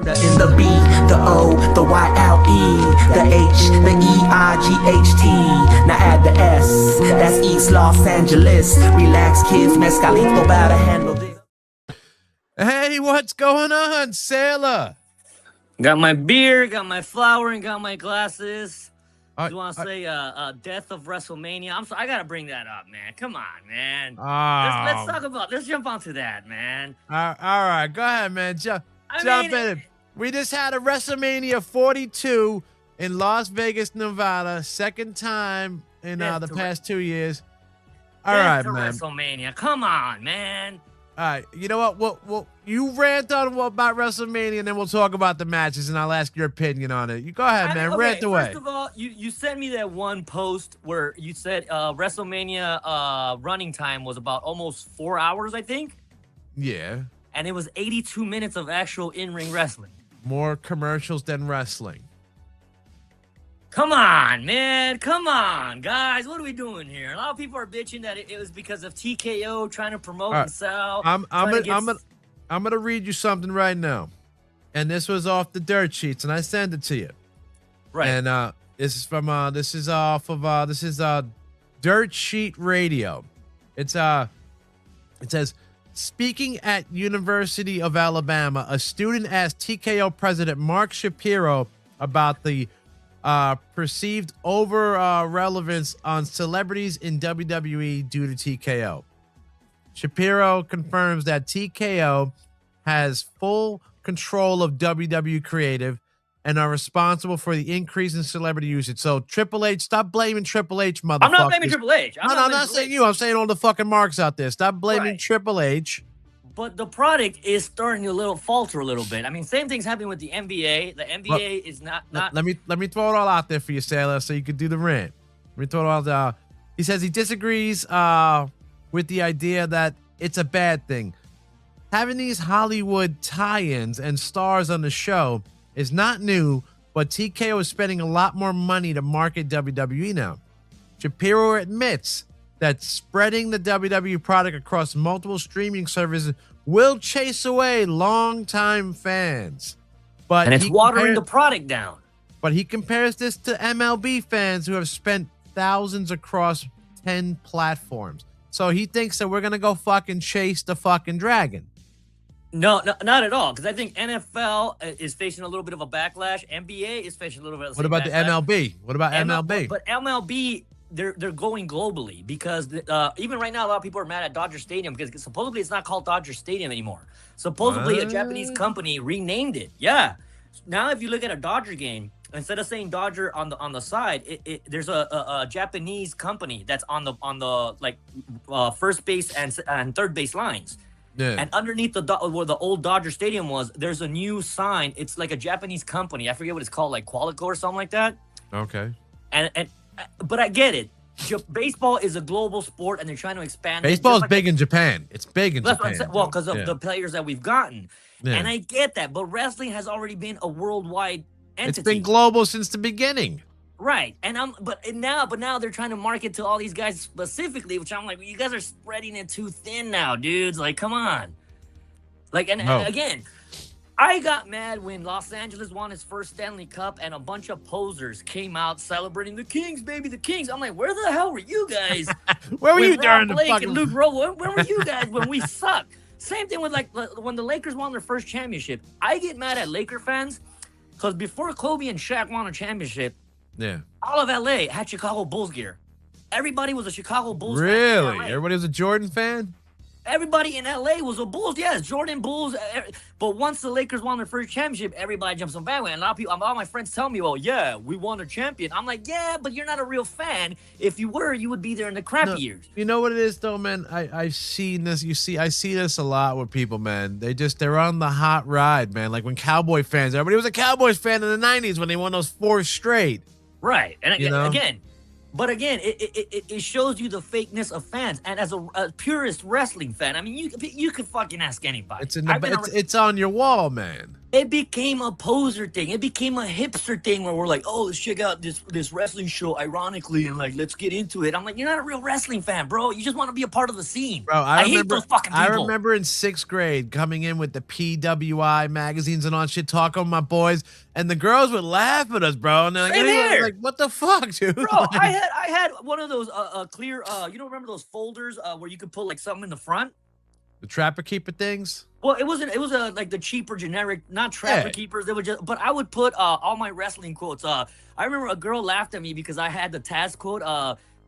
In the B, the O, the Y-L-E, the H, the E-I-G-H-T. Now add the S, that's East Los Angeles. Relax, kids, mezcalito, about to handle this. Hey, what's going on, Sailor? Got my beer, got my flower, and got my glasses. You want to say death of Wrestlemania? I'm sorry, I gotta bring that up, man. Come on, man. Let's talk about. Let's jump onto that, man. All right, go ahead, man. Jump in. We just had a WrestleMania 42 in Las Vegas, Nevada. Second time in the past 2 years. All right, man. WrestleMania. Come on, man. All right. You know what? Well, you rant on about WrestleMania, and then we'll talk about the matches, and I'll ask your opinion on it. You go ahead, man. Rant away. First of all, you sent me that one post where you said WrestleMania running time was about almost 4 hours, I think. Yeah. And it was 82 minutes of actual in-ring wrestling. More commercials than wrestling. Come on, man. Come on, guys. What are we doing here? A lot of people are bitching that it was because of TKO trying to promote and sell. I'm gonna read you something right now. And this was off the dirt sheets, and I sent it to you. Right. And this is from this is off of Dirt Sheet Radio. It says, speaking at University of Alabama, a student asked TKO president Mark Shapiro about the perceived relevance on celebrities in WWE due to TKO. Shapiro confirms that TKO has full control of WWE creative and are responsible for the increase in celebrity usage. So Triple H, stop blaming Triple H, motherfucker. I'm not blaming Triple H. I'm not saying you. I'm saying all the fucking marks out there. Stop blaming Triple H. But the product is starting to falter a little bit. I mean, same thing's happening with the NBA. The NBA is not. Let me throw it all out there for you, Sailor, so you can do the rant. Let me throw it all out. He says he disagrees with the idea that it's a bad thing. Having these Hollywood tie-ins and stars on the show is not new, but TKO is spending a lot more money to market WWE now. Shapiro admits that spreading the WWE product across multiple streaming services will chase away longtime fans. And it's watering the product down. But he compares this to MLB fans who have spent thousands across 10 platforms. So he thinks that we're going to go fucking chase the fucking dragon. No, not at all. Because I think NFL is facing a little bit of a backlash. NBA is facing a little bit of a What about the MLB? What about MLB? But MLB, they're going globally because even right now, a lot of people are mad at Dodger Stadium because supposedly it's not called Dodger Stadium anymore. Supposedly a Japanese company renamed it. Yeah. Now, if you look at a Dodger game, instead of saying Dodger on the side, there's a Japanese company that's on the first base and third base lines. Yeah. And underneath where the old Dodger Stadium was, there's a new sign. It's like a Japanese company. I forget what it's called, like Qualico or something like that. Okay. But I get it. Baseball is a global sport, and they're trying to expand. Baseball is big in Japan. It's big in Japan. Well, because of the players that we've gotten. Yeah. And I get that. But wrestling has already been a worldwide entity. It's been global since the beginning. Right. But now they're trying to market to all these guys specifically, which I'm like, well, you guys are spreading it too thin now, dudes. Like, come on. And again, I got mad when Los Angeles won its first Stanley Cup and a bunch of posers came out celebrating the Kings, baby, the Kings. I'm like, where the hell were you guys? Where were you during the fucking... and Luke Rowe, where were you guys when we sucked? Same thing with when the Lakers won their first championship. I get mad at Laker fans because before Kobe and Shaq won a championship, all of LA had Chicago Bulls gear. Everybody was a Chicago Bulls fan. Really? Everybody was a Jordan fan? Everybody in LA was a Bulls. Yes, Jordan Bulls. But once the Lakers won their first championship, everybody jumps on bandwagon. A lot of my friends tell me, well, yeah, we won a champion. I'm like, yeah, but you're not a real fan. If you were, you would be there in the crappy years. You know what it is, though, man? I've seen this. I see this a lot with people, man. They're on the hot ride, man. Like when Cowboy fans, everybody was a Cowboys fan in the 90s when they won those 4 straight. Right. And again, it shows you the fakeness of fans. And as a purist wrestling fan, I mean, you could fucking ask anybody. It's on your wall, man. it became a poser thing. It became a hipster thing where we're like, oh, let's check out this wrestling show, ironically, and like, let's get into it. I'm like, you're not a real wrestling fan, bro. You just want to be a part of the scene. Bro, I hate those fucking people. I remember in 6th grade coming in with the PWI magazines and all shit, talking with my boys, and the girls would laugh at us, bro. And they're like, Same here. like, what the fuck, dude? Bro, I had one of those clear, you don't remember those folders where you could put like something in the front? The Trapper Keeper things? Well, it wasn't. It was like the cheaper generic, not Trapper Keepers. They were just. But I would put all my wrestling quotes. I remember a girl laughed at me because I had the Taz quote,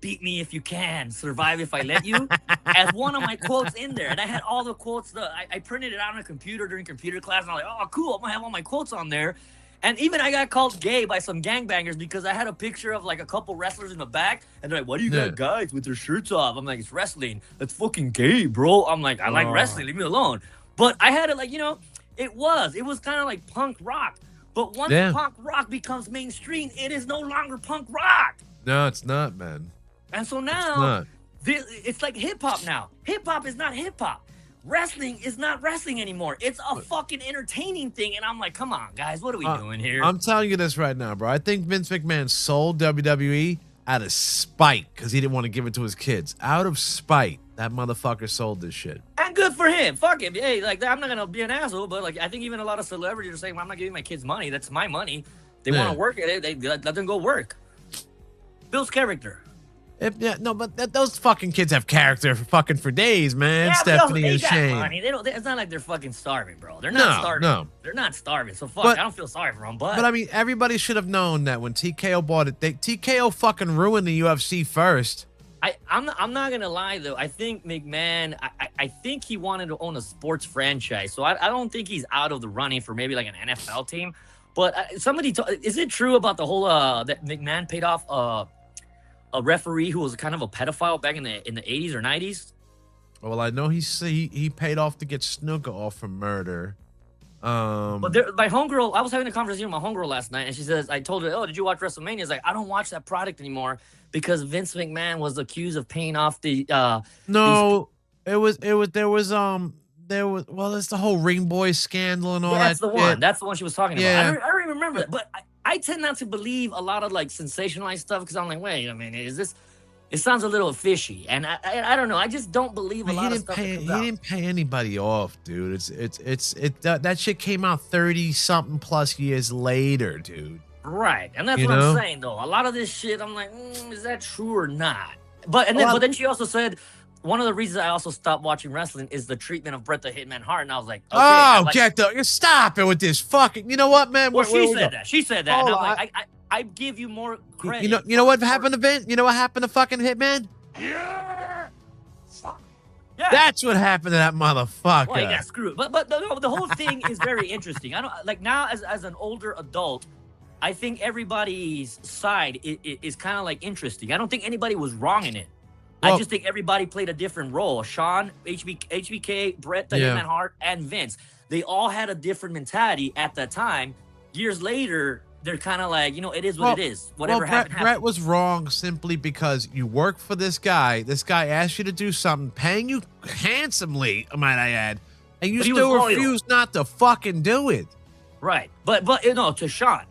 "Beat me if you can, survive if I let you," as one of my quotes in there. And I had all the quotes. I printed it out on a computer during computer class, and I'm like, "Oh, cool! I'm gonna have all my quotes on there." And even I got called gay by some gangbangers because I had a picture of like a couple wrestlers in the back, and they're like, "Why do you got guys with their shirts off?" I'm like, "It's wrestling. That's fucking gay, bro." I'm like, "I like wrestling. Leave me alone." But I had it like, it was kind of like punk rock. But once punk rock becomes mainstream, it is no longer punk rock. No, it's not, man. And so now it's like hip hop now. Hip hop is not hip hop. Wrestling is not wrestling anymore. It's a fucking entertaining thing. And I'm like, come on, guys, what are we doing here? I'm telling you this right now, bro. I think Vince McMahon sold WWE out of spite because he didn't want to give it to his kids. Out of spite, that motherfucker sold this shit. And good for him. Fuck him. Hey, like, I'm not going to be an asshole, but like, I think even a lot of celebrities are saying, well, I'm not giving my kids money. That's my money. They want to work it. They let them go work. Bill's character. But those fucking kids have character for days, man. Yeah, Stephanie and Shane. Money. It's not like they're fucking starving, bro. They're not starving. No. They're not starving. So fuck, I don't feel sorry for them. But I mean, everybody should have known that when TKO bought it, TKO fucking ruined the UFC first. I'm not gonna lie though. I think McMahon. I think he wanted to own a sports franchise. So I don't think he's out of the running for maybe like an NFL team. But is it true about the whole that McMahon paid off a referee who was kind of a pedophile back in the 80s or 90s? Well, I know he paid off to get Snooker off for murder. But my homegirl, I was having a conversation with my homegirl last night, and she says, I told her, "Oh, did you watch Wrestlemania?" It's like, I don't watch that product anymore because Vince McMahon was accused of paying off the. Well, it's the whole Ring Boy scandal and all that. That's the one. That's the one she was talking about. I don't even remember that, but I tend not to believe a lot of like sensationalized stuff because I'm like, wait a minute, is this? It sounds a little fishy, and I don't know. I just don't believe a lot of stuff. He didn't pay anybody off, dude. That shit came out 30-something plus years later, dude. Right, and that's what I'm saying though. A lot of this shit, I'm like, is that true or not? But then she also said one of the reasons I also stopped watching wrestling is the treatment of Bret the Hitman Hart, and I was like, okay, stop it with this fucking. You know what, man? Well, she said that. She said that. And I'm like, I give you more credit. You know what happened to Vince? You know what happened to fucking Hitman? Yeah. That's what happened to that motherfucker. Well, he got screwed. But the whole thing is very interesting. I don't like now as an older adult. I think everybody's side is kind of like interesting. I don't think anybody was wrong in it. I just think everybody played a different role. Sean, HBK, Bret the Hitman Hart, and Vince. They all had a different mentality at that time. Years later, they're kind of like, it is what it is. Whatever happened. Bret was wrong simply because you work for this guy. This guy asked you to do something, paying you handsomely, might I add, and you still refuse not to fucking do it. Right. But to Sean.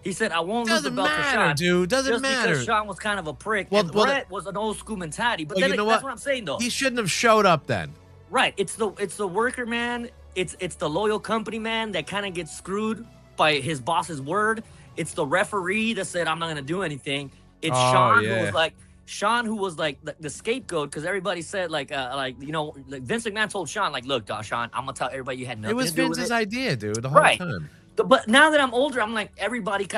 He said, I won't lose the belt to Sean. Dude. Doesn't matter. Because Sean was kind of a prick. And Bret was an old school mentality. But then that's what I'm saying, though. He shouldn't have showed up then. Right. It's the worker man. It's the loyal company man that kind of gets screwed by his boss's word. It's the referee that said, I'm not going to do anything. It's Sean who was like the scapegoat because everybody said like Vince McMahon told Sean, like, look, Sean, I'm going to tell everybody you had nothing to do with it. It was Vince's idea, dude, the whole time. But now that I'm older, I'm like,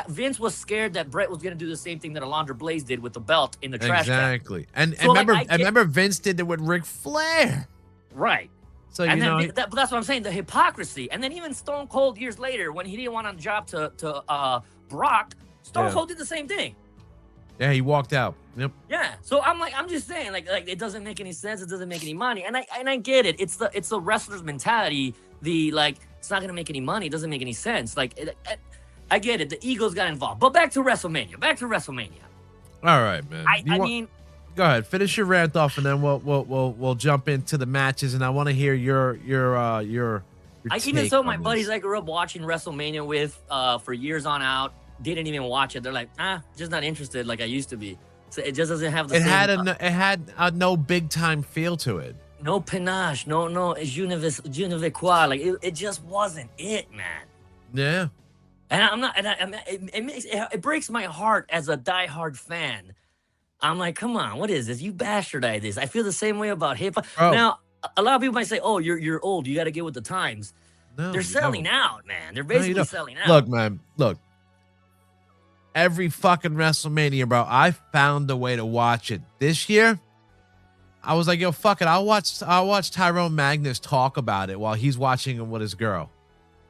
Vince was scared that Bret was going to do the same thing that Alundra Blaze did with the belt in the trash can. Exactly. And remember Vince did it with Ric Flair. Right. So, that's what I'm saying, the hypocrisy. And then even Stone Cold years later, when he didn't want a job to Brock, Stone Cold did the same thing. Yeah, he walked out. Yep. Yeah. So I'm just saying, like it doesn't make any sense. It doesn't make any money. And I get it. It's the wrestler's mentality. It's not gonna make any money. It doesn't make any sense. I get it. The egos got involved. But back to WrestleMania. All right, man. I mean, go ahead, finish your rant off, and then we'll jump into the matches. And I want to hear your Even some of my buddies I grew up watching WrestleMania with for years on out didn't even watch it. They're like, just not interested like I used to be. So it just doesn't have the same. It had no big time feel to it. No panache, no je ne veux quoi. Like it just wasn't it, man. Yeah. And I'm not, and it breaks my heart as a diehard fan. I'm like, come on, what is this? You bastardize this. I feel the same way about hip hop. Now, a lot of people might say, "Oh, you're old. You got to get with the times." No, they're selling out, man. They're basically selling out. Look, man. Look. Every fucking WrestleMania, bro, I found a way to watch it. This year, I was like, yo, fuck it. I'll watch Tyrone Magnus talk about it while he's watching it with his girl.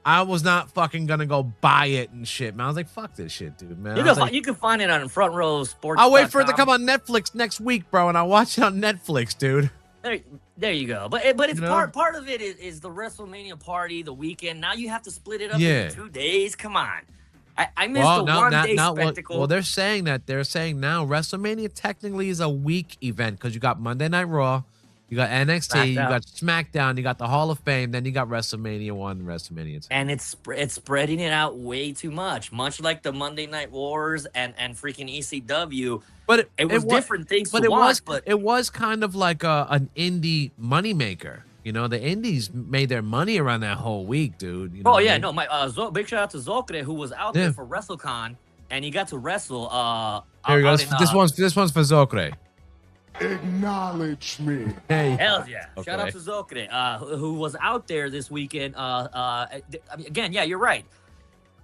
I was not fucking gonna go buy it and shit, man. I was like, fuck this shit, dude, man. You can find it on Front Row Sports. I'll wait for it to come on Netflix next week, bro, and I'll watch it on Netflix, dude. There you go. But it's part of it is the WrestleMania party, the weekend. Now you have to split it up into 2 days. Come on. I missed the one-day spectacle. Well, they're saying now WrestleMania technically is a week event because you got Monday Night Raw, you got NXT, SmackDown. You got SmackDown, you got the Hall of Fame, then you got WrestleMania 1, WrestleMania 2. And it's spreading it out way too much like the Monday Night Wars and freaking ECW. But it was different things to watch. But it was kind of like an indie moneymaker. You know, the indies made their money around that whole week, dude. You know no, my big shout out to Zocre, who was out there for WrestleCon, and he got to wrestle. Here he goes. This one's for Zocre. Acknowledge me. Hey. Hell yeah. Okay. Shout out to Zocre, who was out there this weekend. Again, yeah, you're right.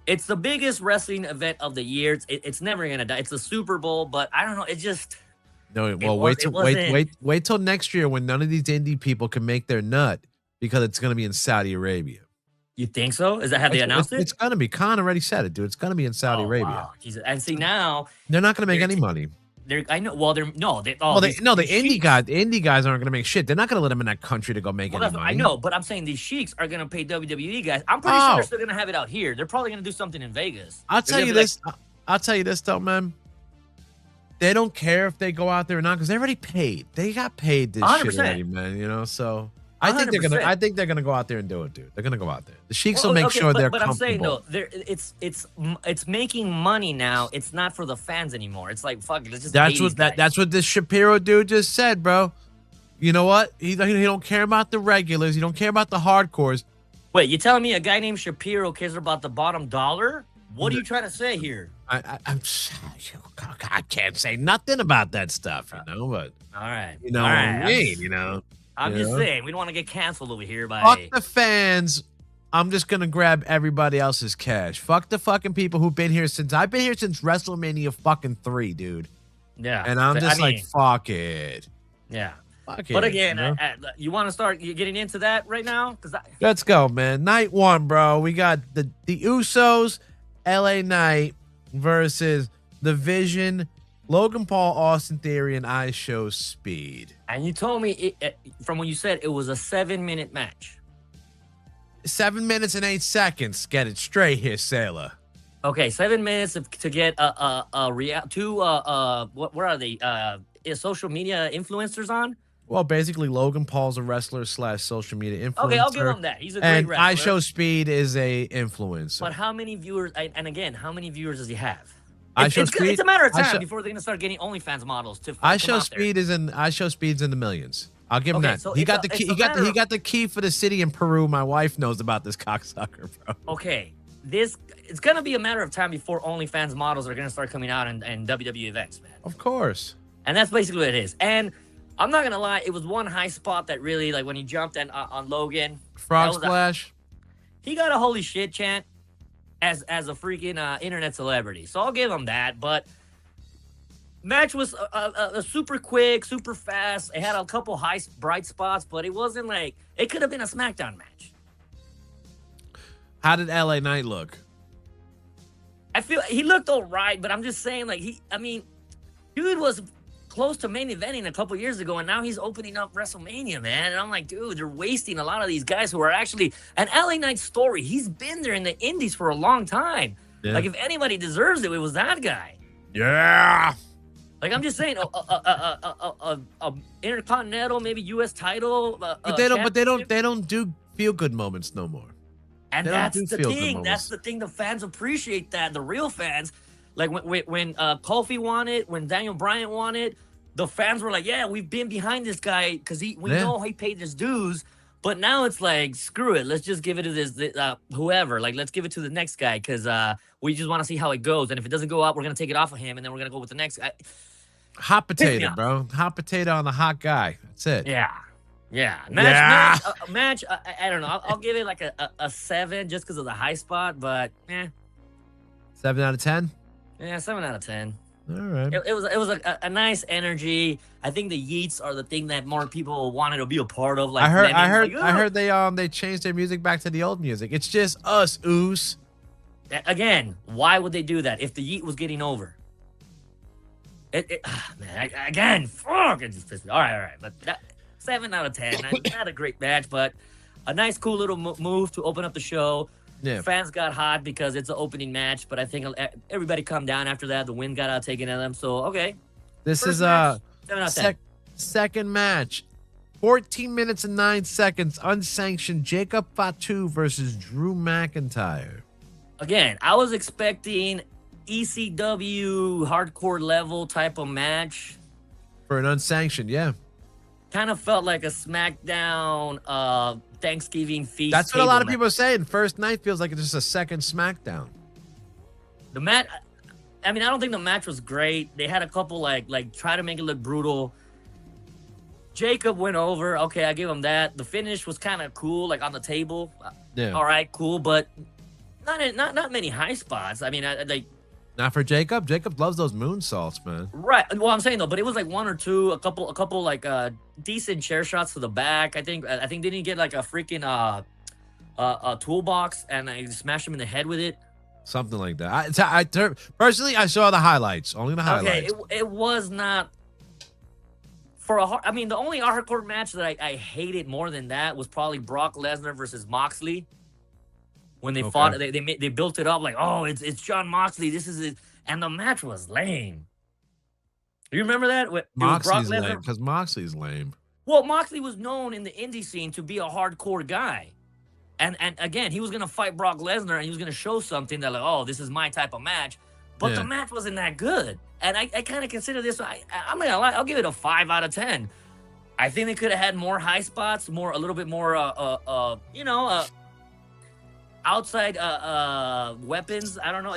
It's the biggest wrestling event of the year. It's never gonna die. It's the Super Bowl, but I don't know. It just wait till next year when none of these indie people can make their nut because it's gonna be in Saudi Arabia. You think so? Is that how they announced it? It's gonna be. Khan already said it, dude. It's gonna be in Saudi Arabia. Wow. Jesus. And see now they're not gonna make any money. I know. Well, the indie guys aren't gonna make shit. They're not gonna let them in that country to go make any money. I know, but I'm saying these sheiks are gonna pay WWE guys. I'm pretty sure they're still gonna have it out here. They're probably gonna do something in Vegas. I'll tell you this though, man. They don't care if they go out there or not because they already paid. They got paid this 100%. Shit already, man. You know, so I think they're gonna go out there and do it, dude. They're gonna go out there. The Sheiks will make sure they're comfortable. But I'm saying though, it's making money now. It's not for the fans anymore. It's like fuck it. Let's just that's what this Shapiro dude just said, bro. You know what? He don't care about the regulars. He don't care about the hardcores. Wait, you telling me a guy named Shapiro cares about the bottom dollar? What are you trying to say here? I can't say nothing about that stuff, you know. But all right, you know what I mean, you know. I'm just saying we don't want to get canceled over here by. Fuck the fans. I'm just gonna grab everybody else's cash. Fuck the fucking people who've been here since I've been here since WrestleMania fucking 3, dude. Yeah, and I'm just fuck it. Yeah. Fuck it, but again, you want to start getting into that right now? Let's go, man. Night 1, bro. We got the Usos, LA Knight versus The Vision, Logan Paul, Austin Theory, and I Show Speed. And you told me from when you said it was a 7-minute match. 7 minutes and 8 seconds. Get it straight here, Sailor. Okay, 7 minutes to get two what are they? Social media influencers on? Well, basically, Logan Paul's a wrestler / social media influencer. Okay, I'll give him that. He's a great and wrestler. I Show Speed is a influencer. But how many viewers? And again, how many viewers does he have? Speed, it's a matter of time before they're gonna start getting OnlyFans models to. I Show Speed's in the millions. I'll give him that. So he got the key. He got the key for the city in Peru. My wife knows about this cocksucker, bro. Okay, it's gonna be a matter of time before OnlyFans models are gonna start coming out and WWE events, man. Of course. And that's basically what it is. And I'm not gonna lie, it was one high spot that really, like, when he jumped on Logan. Frog splash. He got a holy shit chant as a freaking internet celebrity. So I'll give him that. But match was a super quick, super fast. It had a couple bright spots, but it wasn't like it could have been a SmackDown match. How did LA Knight look? I feel he looked all right, but I'm just saying, like, dude was close to main eventing a couple years ago, and now he's opening up WrestleMania, man. And I'm like, dude, they're wasting a lot of these guys who are actually an LA Knight story. He's been there in the indies for a long time. Yeah. Like, if anybody deserves it, it was that guy. Yeah. Like, I'm just saying, a intercontinental, maybe U.S. title. But they don't do feel good moments no more. And They don't that's do the field thing. goals. That's the thing. The fans appreciate that. The real fans, like when Kofi won it, when Daniel Bryan won it, the fans were like, "Yeah, we've been behind this guy because we know he paid his dues." But now it's like, screw it. Let's just give it to this whoever. Like, let's give it to the next guy because we just want to see how it goes. And if it doesn't go up, we're gonna take it off of him, and then we're gonna go with the next guy. Hot potato, bro. Hot potato on the hot guy. That's it. Yeah. Match. I don't know. I'll give it like a 7 just because of the high spot, but 7 out of 10. Yeah, 7 out of 10. All right. It was a nice energy. I think the Yeets are the thing that more people wanted to be a part of. Like I heard they changed their music back to the old music. It's just us, Oos. Again, why would they do that if the Yeet was getting over? Again, fuck, it just pissed me. All right, but 7 out of 10. Not a great match, but a nice, cool little move to open up the show. Yeah. Fans got hot because it's an opening match, but I think everybody calmed down after that. The wind got out taken at them, so okay. This First is match, 7 out of 10. second match. 14 minutes and 9 seconds, unsanctioned. Jacob Fatu versus Drew McIntyre. Again, I was expecting ECW hardcore level type of match. For an unsanctioned, yeah. Kind of felt like a SmackDown Thanksgiving feast. That's what a lot of people are saying. First night feels like it's just a second SmackDown. The match, I mean, I don't think the match was great. They had a couple like try to make it look brutal. Jacob went over. Okay, I give him that. The finish was kind of cool, like on the table. Yeah. All right, cool, but not many high spots. I mean, Not for Jacob. Jacob loves those moonsaults, man. right. Well, I'm saying though, but it was like one or two, a couple like decent chair shots to the back. I think they didn't get like a freaking toolbox and I smashed him in the head with it. Something like that. Personally, I saw the highlights. Only the highlights. Okay, it was not for a. I mean, the only hardcore match that I hated more than that was probably Brock Lesnar versus Moxley. When they fought, they built it up like, oh, it's John Moxley. This is it, and the match was lame. You remember that? Moxley's lame because Moxley's lame. Well, Moxley was known in the indie scene to be a hardcore guy. And again, he was going to fight Brock Lesnar and he was going to show something that like, oh, this is my type of match. But the match wasn't that good. And I kind of consider this, I'm not going to lie, I'll give it a 5 out of 10. I think they could have had more high spots, a little bit more, outside weapons. I don't know.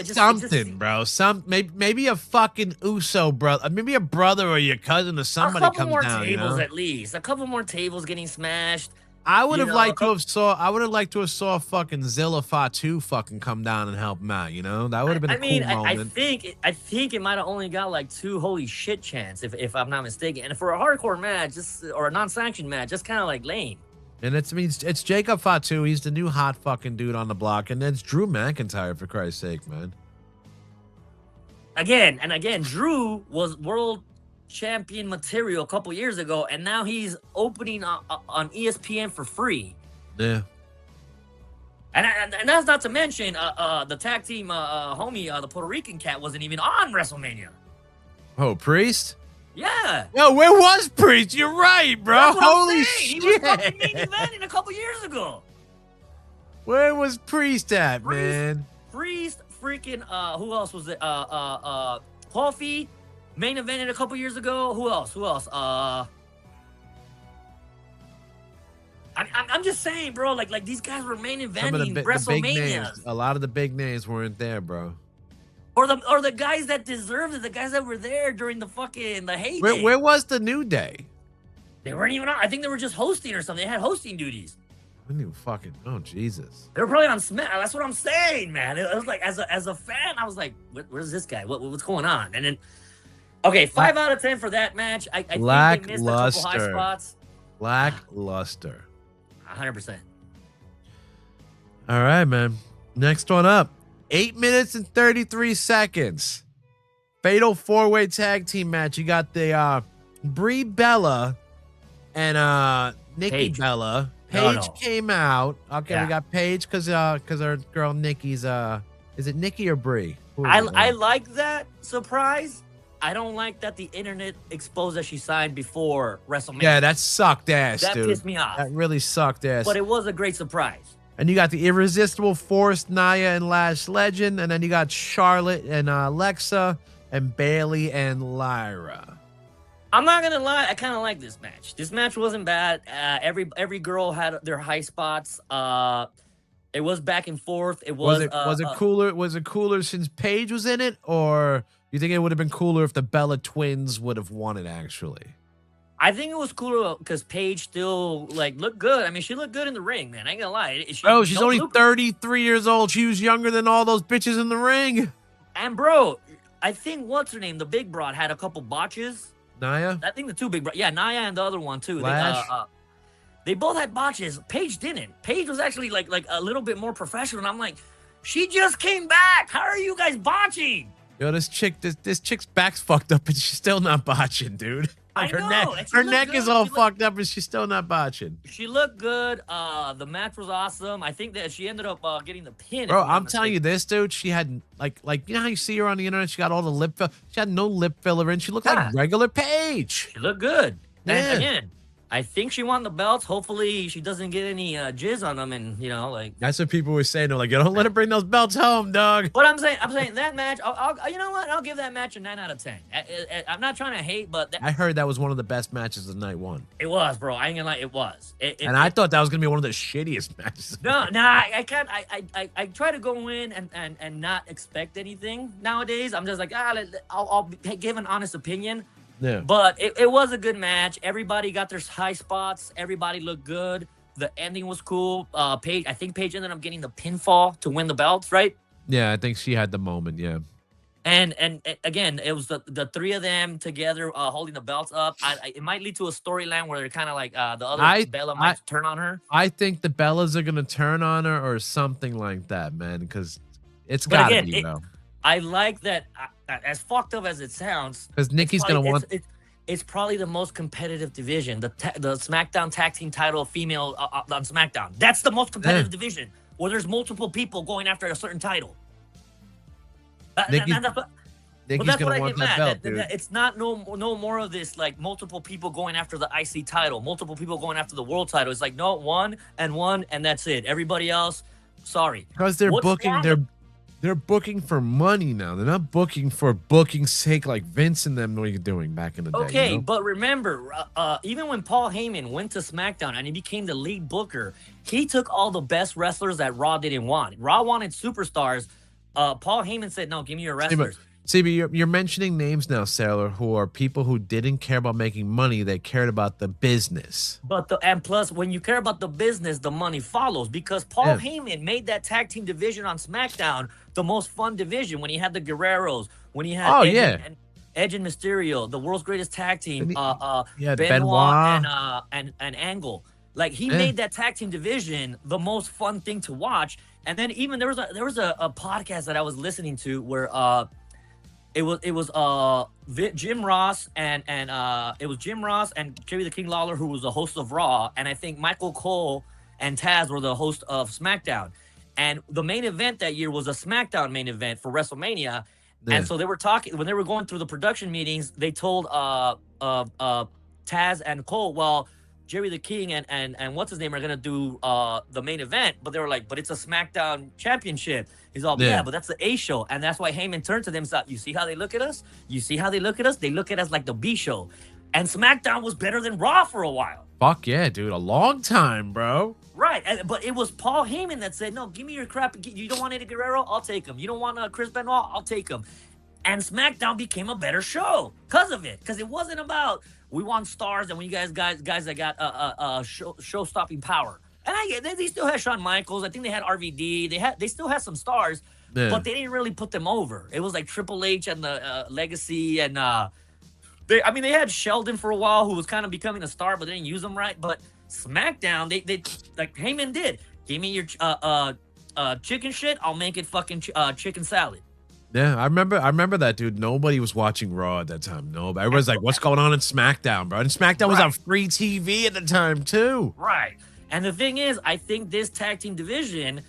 Bro. Maybe a fucking Uso brother, maybe a brother or your cousin or somebody comes down. A couple more tables at least. A couple more tables getting smashed. I would have liked to have saw fucking Zilla Fatu fucking come down and help him out. You know, that would have been a cool moment. I think it might have only got like 2 holy shit chants if I'm not mistaken. And for a hardcore match, or a non-sanctioned match, just kind of like lame. And it's Jacob Fatu. He's the new hot fucking dude on the block, and it's Drew McIntyre for Christ's sake, man. Again, Drew was world champion material a couple years ago, and now he's opening on ESPN for free. Yeah. And that's not to mention the tag team homie, the Puerto Rican cat, wasn't even on WrestleMania. Oh, Priest? Yeah. No, where was Priest? You're right, bro. Holy shit. He was fucking main eventing a couple years ago. Where was Priest at, man? Priest, freaking, who else was it? Kofi, main evented a couple years ago. Who else? I'm just saying, bro. Like these guys were main eventing WrestleMania. A lot of the big names weren't there, bro. Or the guys that deserved it, the guys that were there during the heyday. Where was the New Day? They weren't even on. I think they were just hosting or something. They had hosting duties. I didn't even fucking. Oh Jesus. They were probably on Smack. That's what I'm saying, man. It was like as a fan, I was like, where's this guy? What's going on? And then, okay, 5 out of 10 for that match. I think they missed a couple high spots. Lackluster. 100%. All right, man. Next one up. 8 minutes and 33 seconds. Fatal 4-way tag team match. You got the Brie Bella and Nikki Paige. Bella. Paige came out. Okay, Yeah. we got Paige because our girl Nikki's is it Nikki or Brie? I like that surprise. I don't like that the internet exposed that she signed before WrestleMania. Yeah, that sucked ass, that dude. pissed me off. That really sucked ass. But it was a great surprise. And you got the Irresistible Force, Nia and Lash Legend. And then you got Charlotte and Alexa and Bailey and Lyra. I'm not gonna lie, I kind of like this match. This match wasn't bad. Every girl had their high spots. It was back and forth. Was it cooler? Was it cooler since Paige was in it, or you think it would have been cooler if the Bella Twins would have won it? Actually, I think it was cooler because Paige still looked good. I mean, she looked good in the ring, man. I ain't gonna lie. She's only 33 years old. She was younger than all those bitches in the ring. And bro, I think what's her name, the big broad, had a couple botches. Nia? I think the two big broad. Yeah, Nia and the other one too. Lash? They both had botches. Paige didn't. Paige was actually like a little bit more professional. And I'm like, she just came back. How are you guys botching? Yo, this chick's back's fucked up and she's still not botching, dude. Like her neck is all fucked up and she's still not botching. She looked good. The match was awesome. I think that she ended up getting the pin. Bro, I'm telling you this, dude. She had like you know how you see her on the internet? She got all the lip filler. She had no lip filler in. She looked like regular Paige. She looked good. Yeah. And again, I think she won the belts. Hopefully, she doesn't get any jizz on them, and that's what people were saying. They're like, "Don't let her bring those belts home, dog." But I'm saying that match. You know what? I'll give that match a 9 out of 10. I'm not trying to hate, but I heard that was one of the best matches of night one. It was, bro. I ain't gonna lie, it was. I thought that was gonna be one of the shittiest matches. No, I can't. I try to go in and not expect anything nowadays. I'm just like, I'll give an honest opinion. Yeah. But it was a good match. Everybody got their high spots. Everybody looked good. The ending was cool. Paige, I think Paige ended up getting the pinfall to win the belts, right? Yeah, I think she had the moment. Yeah. And again, it was the three of them together holding the belts up. It might lead to a storyline where they're kind of like the other Bella might turn on her. I think the Bellas are gonna turn on her or something like that, man. Because it's gotta be, bro. I like that. As fucked up as it sounds, because Nikki's gonna want. It's probably the most competitive division. The SmackDown Tag Team title, female on SmackDown. That's the most competitive division where there's multiple people going after a certain title. Nikki's gonna want that belt, dude. It's not no more of this like multiple people going after the IC title, multiple people going after the world title. It's like no, one, and that's it. Everybody else, sorry. Because they're booking for money now. They're not booking for booking's sake like Vince and them were doing back in the day. Okay, you know? But remember, even when Paul Heyman went to SmackDown and he became the lead booker, he took all the best wrestlers that Raw didn't want. Raw wanted superstars. Paul Heyman said, no, give me your wrestlers. See, but you're mentioning names now, Sailor, who are people who didn't care about making money. They cared about the business. And plus, when you care about the business, the money follows. Because Paul Heyman made that tag team division on SmackDown the most fun division when he had the Guerreros, when he had Edge and Mysterio, the world's greatest tag team, Benoit and Angle. Like he made that tag team division the most fun thing to watch. And then even there was a podcast that I was listening to where it was Jim Ross and it was Jim Ross and Jerry the King Lawler, who was the host of Raw, and I think Michael Cole and Taz were the host of SmackDown. And the main event that year was a SmackDown main event for WrestleMania. Yeah. And so they were talking when they were going through the production meetings. They told Taz and Cole, well, Jerry the King and what's his name are gonna do the main event, but they were like, but it's a SmackDown championship. He's all, yeah, but that's the A show, and that's why Heyman turned to them and said, you see how they look at us? You see how they look at us? They look at us like the B show, and SmackDown was better than Raw for a while. Fuck yeah, dude, a long time, bro. Right, but it was Paul Heyman that said, no, give me your crap. You don't want Eddie Guerrero? I'll take him. You don't want Chris Benoit? I'll take him. And SmackDown became a better show because of it, because it wasn't about we want stars and we guys that got show-stopping power. And I get they still had Shawn Michaels. I think they had RVD. They still had some stars, but they didn't really put them over. It was like Triple H and the Legacy, and they had Sheldon for a while, who was kind of becoming a star, but they didn't use him right. But SmackDown, they like Heyman did. Give me your chicken shit. I'll make it fucking chicken salad. Yeah, I remember that, dude. Nobody was watching Raw at that time. Nobody. Everybody's like, what's going on in SmackDown, bro? And SmackDown was on free TV at the time, too. Right. And the thing is, I think this tag team division,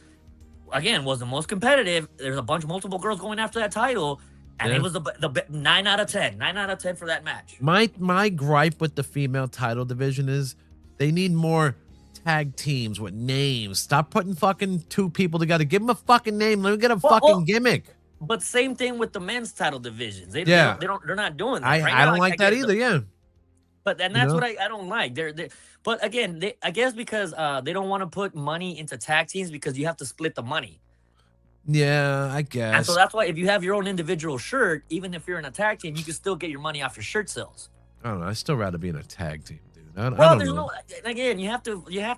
again, was the most competitive. There's a multiple girls going after that title, and it was the 9 out of 10. 9 out of 10 for that match. My gripe with the female title division is they need more tag teams with names. Stop putting fucking two people together. Give them a fucking name. Let me get a Well, fucking gimmick. But same thing with the men's title divisions. They're not doing that. I don't like that either. Yeah. But and that's what I don't like. But again, I guess because they don't want to put money into tag teams because you have to split the money. Yeah, I guess. And so that's why if you have your own individual shirt, even if you're in a tag team, you can still get your money off your shirt sales. I don't know. I'd still rather be in a tag team, dude. I don't know. Again, you have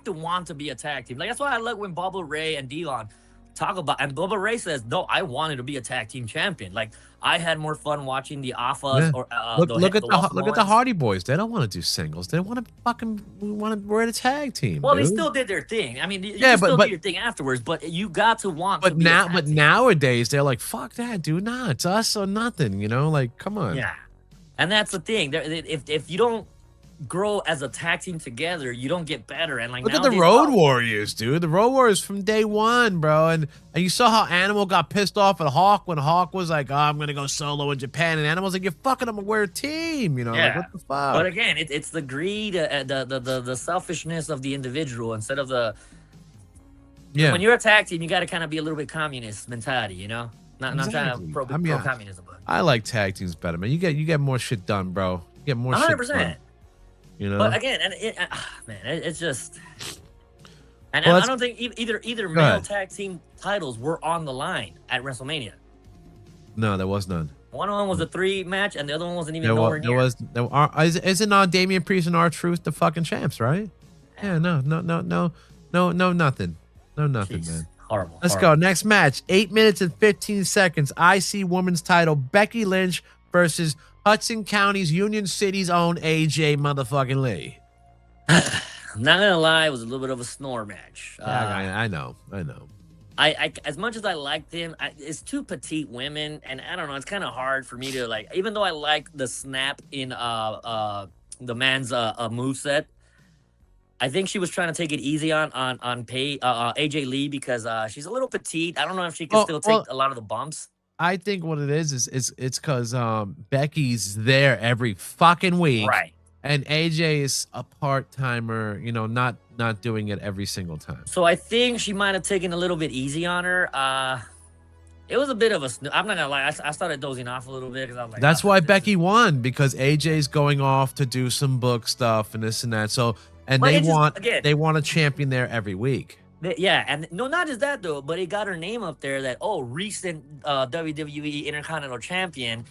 to want to be a tag team. Like that's why I like when Bubba Ray and Delon talk about, and Bubba Ray says, no, I wanted to be a tag team champion. Like I had more fun watching the Alphas or look at the Hardy Boys. They don't want to do singles. They want to we're in a tag team. Well, dude. they still did their thing. I mean, you still do your thing afterwards, but you got to want. But nowadays they're like, fuck that, dude. Nah, it's us or nothing. You know, like come on. Yeah, and that's the thing. If you don't grow as a tag team together, you don't get better. And like look at the Road Warriors, dude. The Road Warriors from day one, bro. And you saw how Animal got pissed off at Hawk when Hawk was like, "Oh, I'm gonna go solo in Japan," and Animal's like, "You're fucking, I'm gonna wear a team," you know? Yeah. Like, what the fuck? But again, it's the greed, the selfishness of the individual instead of the. Yeah. When you're a tag team, you got to kind of be a little bit communist mentality, you know. Not trying to pro communism. But I like tag teams better, man. You get more shit done, bro. You get more 100%. Shit done. You know? But again, it's just, and I don't think either male tag team titles were on the line at WrestleMania. No, there was none. One of them was a 3 match, and the other one wasn't even nowhere near. Isn't Damian Priest and R-Truth the fucking champs, right? Yeah, no, nothing, Jeez, man. Horrible. Let's go. Next match, 8 minutes and 15 seconds. IC Women's Title: Becky Lynch versus Hudson County's Union City's own AJ motherfucking Lee. I'm not gonna lie, it was a little bit of a snore match. I know. I as much as I liked him, it's two petite women, and I don't know. It's kind of hard for me to like, even though I like the snap in the man's moveset. I think she was trying to take it easy on AJ Lee because she's a little petite. I don't know if she can still take a lot of the bumps. I think what it is it's because Becky's there every fucking week, right? And AJ is a part-timer, you know, not doing it every single time. So I think she might have taken a little bit easy on her. It was a bit of a. I'm not gonna lie, I started dozing off a little bit because I was like, that's why Becky won, because AJ's going off to do some book stuff and this and that. So they want a champion there every week. Yeah, and no, not just that though, but it got her name up there that recent WWE Intercontinental Champion,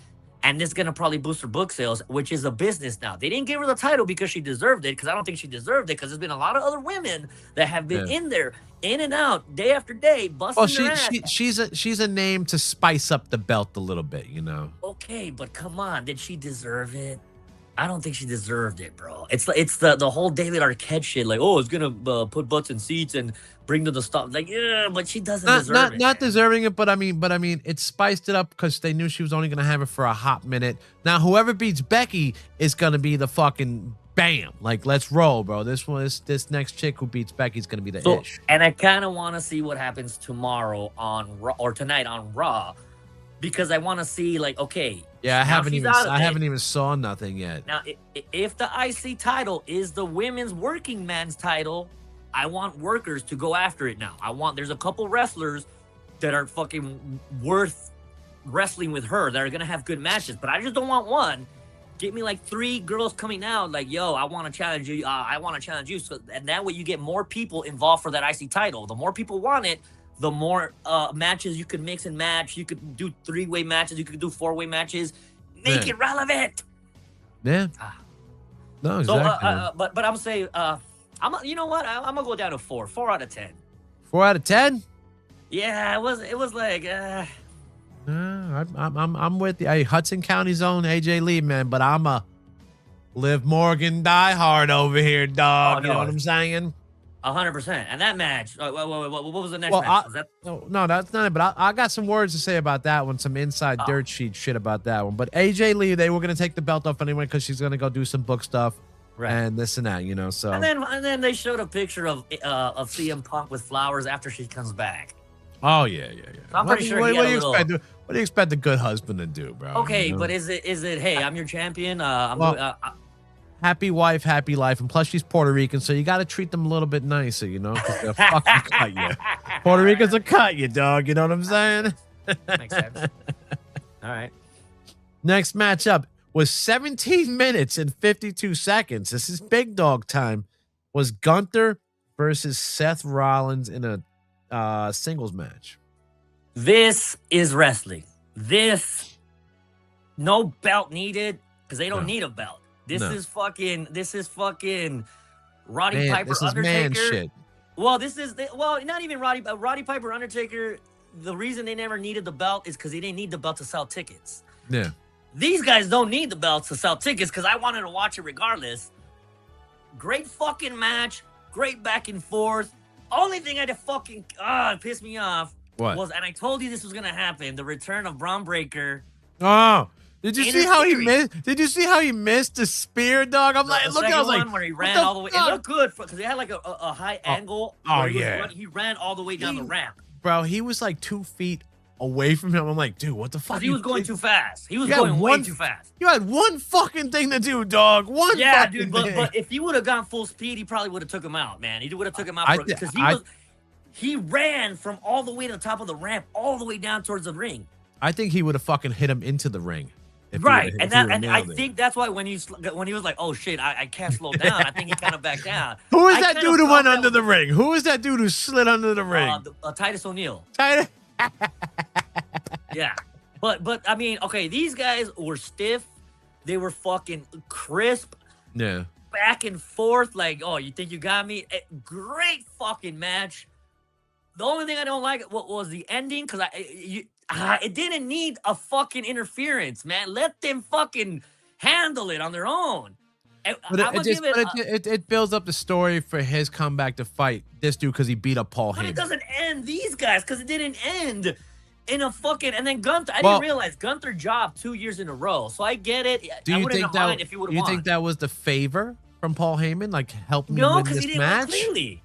and this is gonna probably boost her book sales, which is a business now. They didn't give her the title because she deserved it, because I don't think she deserved it, because there's been a lot of other women that have been in there, in and out, day after day, busting their ass. She's a name to spice up the belt a little bit, you know. Okay, but come on, did she deserve it? I don't think she deserved it, bro. It's the whole David Arquette shit, like, oh, it's gonna put butts in seats and bring to the stop. Like, yeah, but she doesn't deserve it. Not deserving it, but I mean, it spiced it up because they knew she was only gonna have it for a hot minute. Now, whoever beats Becky is gonna be the fucking bam. Like, let's roll, bro. This next chick who beats Becky is gonna be the ish. And I kind of want to see what happens tomorrow on Raw, or tonight on Raw, because I want to see, like, okay. Yeah, I haven't even saw nothing yet. Now, if the IC title is the women's working man's title, I want workers to go after it now. There's a couple wrestlers that are fucking worth wrestling with her that are gonna have good matches, but I just don't want one. Get me like 3 girls coming out, like, yo, I want to challenge you. I want to challenge you. So, and that way you get more people involved for that IC title. The more people want it, the more matches you could mix and match. You could do 3-way matches. You could do 4-way matches. Make it relevant. Yeah. No, exactly. So, but I'm saying, you know what? I'm gonna go down to 4 out of 10. 4 out of 10? Yeah, it was like. I'm with you. Hey, Hudson County's own AJ Lee, man, but I'm a Liv Morgan diehard over here, dog. Oh, no. You know what I'm saying? 100%. And that match, what was the next match? No, that's not it. But I got some words to say about that one, some inside dirt sheet shit about that one. But AJ Lee, they were going to take the belt off anyway because she's going to go do some book stuff, right, and this and that, you know. So and then they showed a picture of CM Punk with flowers after she comes back. Oh yeah. So I'm pretty sure. What do you expect the good husband to do, bro? Okay, you know? but is it? Hey, I'm your champion. happy wife, happy life, and plus she's Puerto Rican, so you got to treat them a little bit nicer, you know, because they'll fucking cut you. Puerto Ricans will cut you, dog. You know what I'm saying? Makes sense. All right. Next matchup was 17 minutes and 52 seconds. This is big dog time. Was Gunther versus Seth Rollins in a singles match. This is wrestling. This, no belt needed because they don't need a belt. This is fucking Roddy Piper, this is Undertaker. man shit. Well, not even Roddy Piper, Undertaker. The reason they never needed the belt is because they didn't need the belt to sell tickets. Yeah. These guys don't need the belts to sell tickets because I wanted to watch it regardless. Great fucking match. Great back and forth. Only thing I fucking pissed me off was, and I told you this was gonna happen, the return of Braun Breaker. Oh, did you see how he missed? Did you see how he missed the spear, dog? I'm like, look, I was like, where he ran all the way. It looked good because they had like a high angle. Oh yeah. He ran all the way down the ramp. Bro, he was like 2 feet away from him. I'm like, dude, what the fuck? He was going too fast. He was going way too fast. You had one fucking thing to do, dog. Yeah, dude. But if he would have gone full speed, he probably would have took him out, man. He would have took him out because he ran from all the way to the top of the ramp, all the way down towards the ring. I think he would have fucking hit him into the ring. Right, and I think that's why when he was like, "Oh shit, I can't slow down," I think he kind of backed down. Who is that dude who went under the ring? Who is that dude who slid under the ring? Titus O'Neil. Yeah, but I mean, okay, these guys were stiff. They were fucking crisp. Yeah. Back and forth, like, oh, you think you got me? Great fucking match. The only thing I don't like was the ending because it didn't need a fucking interference, man. Let them fucking handle it on their own. It builds up the story for his comeback to fight this dude because he beat up Paul Heyman. But it doesn't end these guys because it didn't end in a fucking. And then Gunther, I didn't realize Gunther jobbed 2 years in a row. So I get it. I wouldn't have minded if he would have won. You think that was the favor from Paul Heyman, like help me win this match? No, because he didn't win cleanly.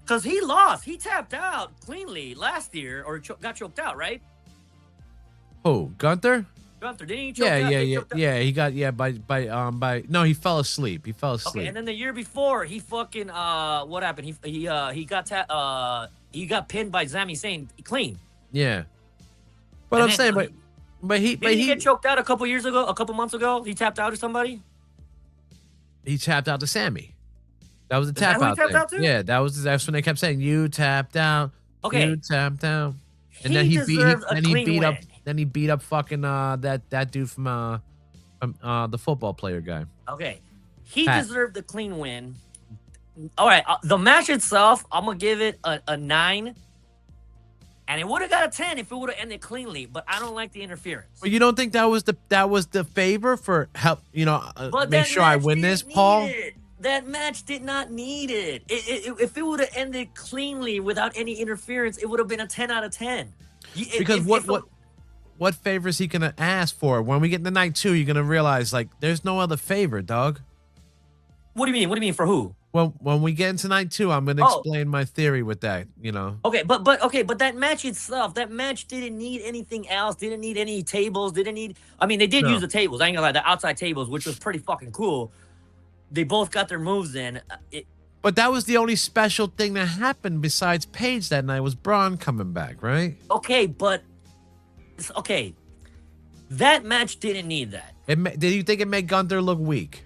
Because he lost. He tapped out cleanly last year or got choked out, right? Who? Gunther? Gunther, didn't he choke out? Yeah. He got by no, he fell asleep. Okay, and then the year before, he fucking what happened? He got pinned by Sami Zayn clean. Yeah. But I'm saying, but he get choked out a couple months ago. He tapped out to somebody. He tapped out to Sammy. That was the tap out thing. Yeah, that's when they kept saying you tapped out. Okay. You tapped out. And then he beat up fucking that dude from the football player guy. Okay. He deserved the clean win. All right, the match itself, I'm gonna give it a 9. And it would have got a 10 if it would have ended cleanly, but I don't like the interference. But you don't think that was the favor for help, make sure I win this, Paul? That match did not need it. If it would have ended cleanly without any interference, it would have been a 10 out of 10. Because what favor is he gonna ask for? When we get to night 2, you're gonna realize like there's no other favor, dog. What do you mean? What do you mean for who? Well, when we get into night 2, I'm gonna explain my theory with that. Okay, but that match itself, that match didn't need anything else. Didn't need any tables. Didn't need. I mean, they did use the tables. I ain't gonna lie, the outside tables, which was pretty fucking cool. They both got their moves in. But that was the only special thing that happened besides Paige that night was Braun coming back, right? Okay, that match didn't need that. Did you think it made Gunther look weak?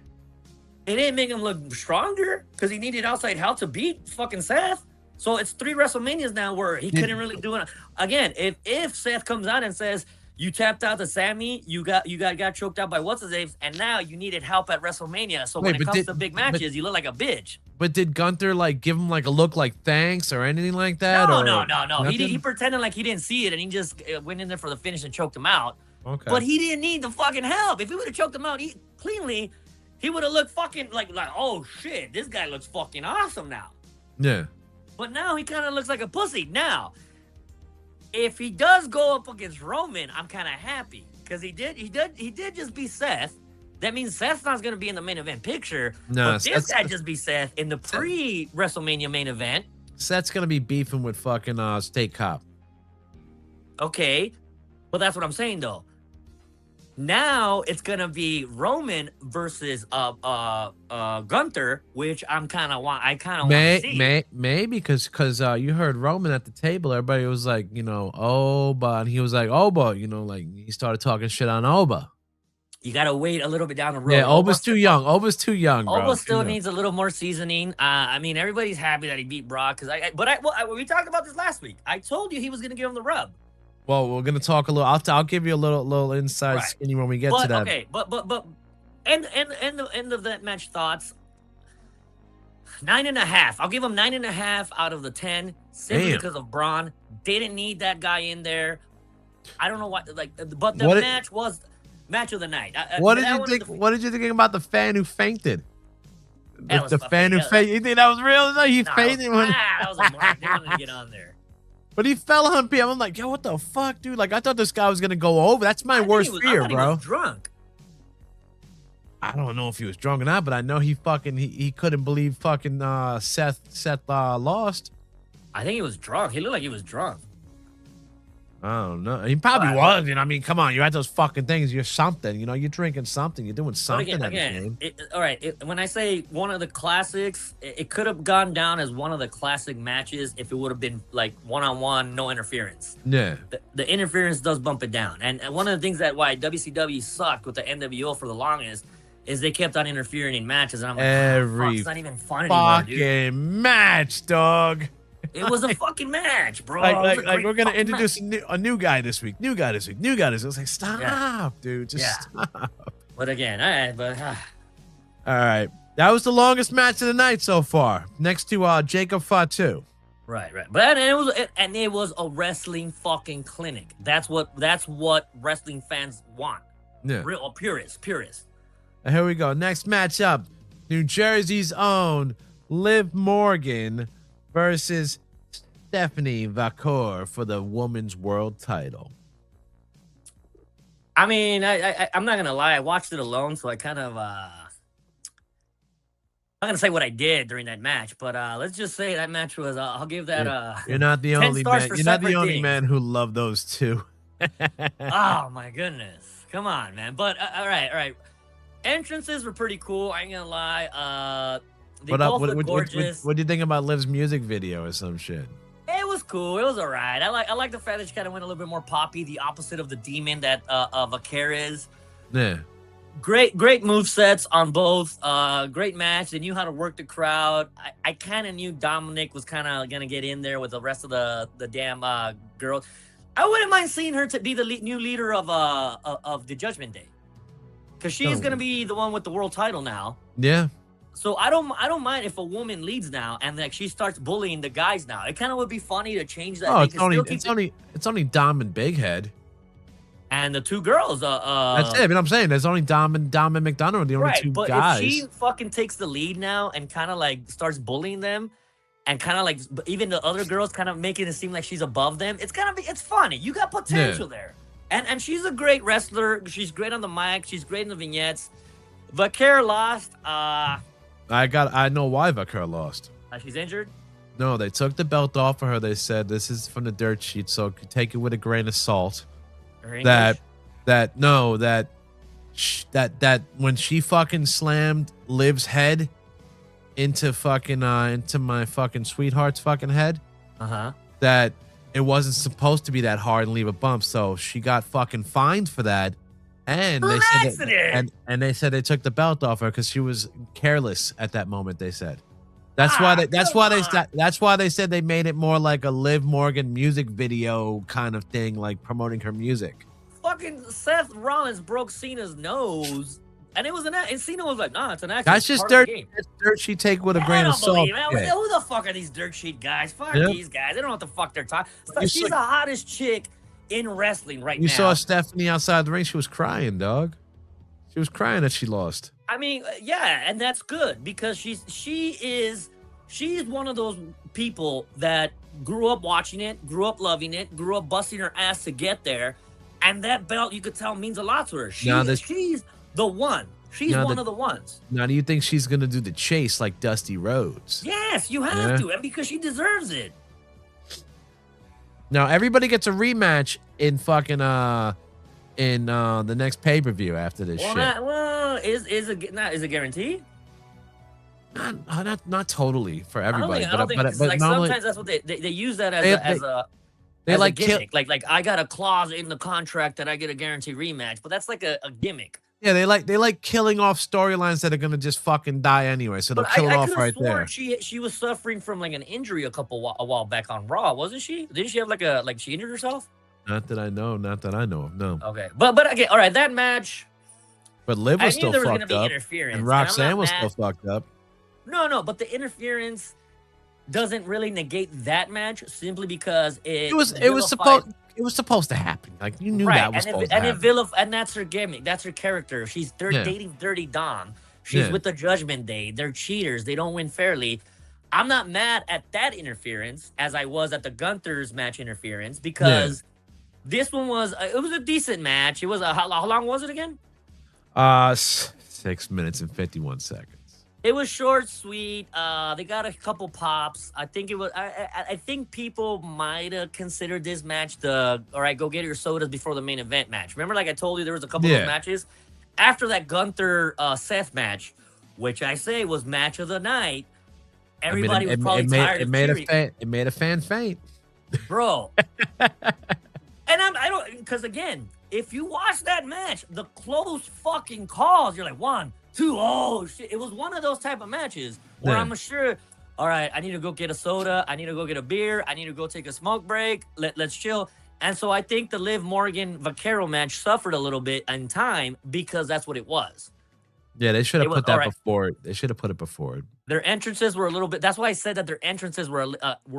It didn't make him look stronger because he needed outside help to beat fucking Seth. So it's 3 WrestleManias now where he couldn't really do it. Again, if Seth comes out and says, you tapped out to Sammy, you got choked out by what's-his-name, and now you needed help at WrestleMania. So when it comes to big matches, you look like a bitch. But did Gunther like give him like a look like thanks or anything like that? No. He pretended like he didn't see it and he just went in there for the finish and choked him out. Okay. But he didn't need the fucking help. If he would have choked him out cleanly, he would have looked fucking like, oh shit, this guy looks fucking awesome now. Yeah. But now he kind of looks like a pussy. Now, if he does go up against Roman, I'm kind of happy because he did just beat Seth. That means Seth's not going to be in the main event picture. No, but this guy just beat Seth in the pre-WrestleMania main event. Seth's going to be beefing with fucking State Cop. Okay, but that's what I'm saying though. Now it's gonna be Roman versus Gunther, which I kind of want to see. May because you heard Roman at the table. Everybody was like, Oba, and he was like, Oba, like he started talking shit on Oba. You gotta wait a little bit down the road. Yeah, Oba's too young. Oba's too young, bro. Oba still needs a little more seasoning. I mean, everybody's happy that he beat Brock we talked about this last week. I told you he was gonna give him the rub. Well, we're gonna talk a little. I'll give you a little inside skinny when we get to that. Okay, but end of that match thoughts. 9.5. I'll give him 9.5 out of the 10 simply because of Braun. Didn't need that guy in there. I don't know what but the match was match of the night. What did you think? What did you think about the fan who fainted? The fan who fainted. You think that was real? No, he fainted. That was a mark. They wanted to get on there. But he fell on people. I'm like, yo, what the fuck, dude? Like, I thought this guy was gonna go over. That's my worst fear, bro. He was drunk. I don't know if he was drunk or not, but I know he couldn't believe fucking Seth lost. I think he was drunk. He looked like he was drunk. I don't know. He probably was. I mean, come on. You're at those fucking things. You're something. You're drinking something. You're doing something. All right. When I say one of the classics, it could have gone down as one of the classic matches if it would have been like one-on-one, no interference. Yeah. The interference does bump it down. And one of the things that why WCW sucked with the NWO for the longest is they kept on interfering in matches. And I'm like, it's not even fun anymore, dude. Fucking match, dog. It was a fucking match, bro. Like we're gonna introduce a new guy this week. New guy this week. I was like, stop, dude. Just stop. But again, all right. That was the longest match of the night so far. Next to Jacob Fatu. Right. But it was a wrestling fucking clinic. That's what wrestling fans want. Yeah. Real purists. And here we go. Next matchup. New Jersey's own Liv Morgan versus Stephanie Vaquer for the women's world title. I mean, I'm not gonna lie. I watched it alone, so I kind of I'm not gonna say what I did during that match, but let's just say that match was. I'll give that. You're not the only man. You're not the only man who loved those two. Oh my goodness! Come on, man. But all right. Entrances were pretty cool. I ain't gonna lie. They both look gorgeous. What do you think about Liv's music video or some shit? It was cool. It was all right. I like the fact that she kind of went a little bit more poppy, the opposite of the demon that Vaquer is. Yeah. Great movesets on both. Great match. They knew how to work the crowd. I kind of knew Dominic was kind of going to get in there with the rest of the damn girls. I wouldn't mind seeing her to be the new leader of the Judgment Day. Because she's going to be the one with the world title now. Yeah. So I don't mind if a woman leads now and like she starts bullying the guys now. It kind of would be funny to change that. Oh, it's only Dom and Big Head. And the two girls. That's it. I mean, I'm saying there's only Dom and McDonough are the only two guys. If she fucking takes the lead now and kind of like starts bullying them, and kind of like even the other girls kind of making it seem like she's above them, it's funny. You got potential there. And she's a great wrestler. She's great on the mic. She's great in the vignettes. Vaquer lost. I know why Vaquer lost. She's injured? No, they took the belt off of her. They said this is from the dirt sheet, so take it with a grain of salt. That when she fucking slammed Liv's head into my fucking sweetheart's fucking head, that it wasn't supposed to be that hard and leave a bump, so she got fucking fined for that. And they said they took the belt off her because she was careless at that moment. They said that's why they said they made it more like a Liv Morgan music video kind of thing, like promoting her music. Fucking Seth Rollins broke Cena's nose, and it was and Cena was like, "Nah, it's an accident." That's just dirt. That's dirt sheet take with a grain of salt. Yeah. Who the fuck are these dirt sheet guys? Fuck these guys. They don't know what the fuck they're talking. She's the hottest chick in wrestling right now. You saw Stephanie outside the ring. She was crying, dog. She was crying that she lost. I mean, yeah, and that's good because she's one of those people that grew up watching it, grew up loving it, grew up busting her ass to get there, and that belt you could tell means a lot to her. She's the one. She's one of the ones. Now, do you think she's gonna do the chase like Dusty Rhodes? Yes, you have to, and because she deserves it. Now everybody gets a rematch in fucking in the next pay-per-view after this shit. Is it guaranteed? Not totally for everybody, I don't think but like normally sometimes that's what they use that as they as like a gimmick. Like I got a clause in the contract that I get a guaranteed rematch, but that's like a gimmick. yeah, they like killing off storylines that are gonna just fucking die anyway. So they'll But kill it I off could right have there. sworn she was suffering from like an injury a while back on Raw, wasn't she? Didn't she have like she injured herself? Not that I know of. No. Okay, but again, all right, that match. But Liv I was knew still there was gonna fucked be up, interference, and and I'm Roxanne not was mad. still fucked up. No, but the interference doesn't really negate that match simply because It was supposed to happen. Like you knew that was supposed to happen. And that's her gimmick. That's her character. She's dating Dirty Dom. She's Yeah. with the Judgment Day. They're cheaters. They don't win fairly. I'm not mad at that interference as I was at the Gunther's match interference because this one was a decent match. It was how long was it again? 6 minutes and 51 seconds. It was short, sweet. They got a couple pops. I think it was. I think people might have considered this match all right, go get your sodas before the main event match. Remember, like I told you, there was a couple of those matches after that Gunther Seth match, which I say was match of the night. Everybody was probably tired of cheering. It made a fan faint, bro. And I don't, because again, if you watch that match, the close fucking calls, you're like 1, 2, oh shit. It was one of those type of matches where I'm sure, all right, I need to go get a soda, I need to go get a beer, I need to go take a smoke break, let's chill. And so I think the Liv Morgan Vaquero match suffered a little bit in time because that's what it was. Yeah, they should have put that before it. They should have put it before it. Their entrances were a little bit. That's why I said that their entrances were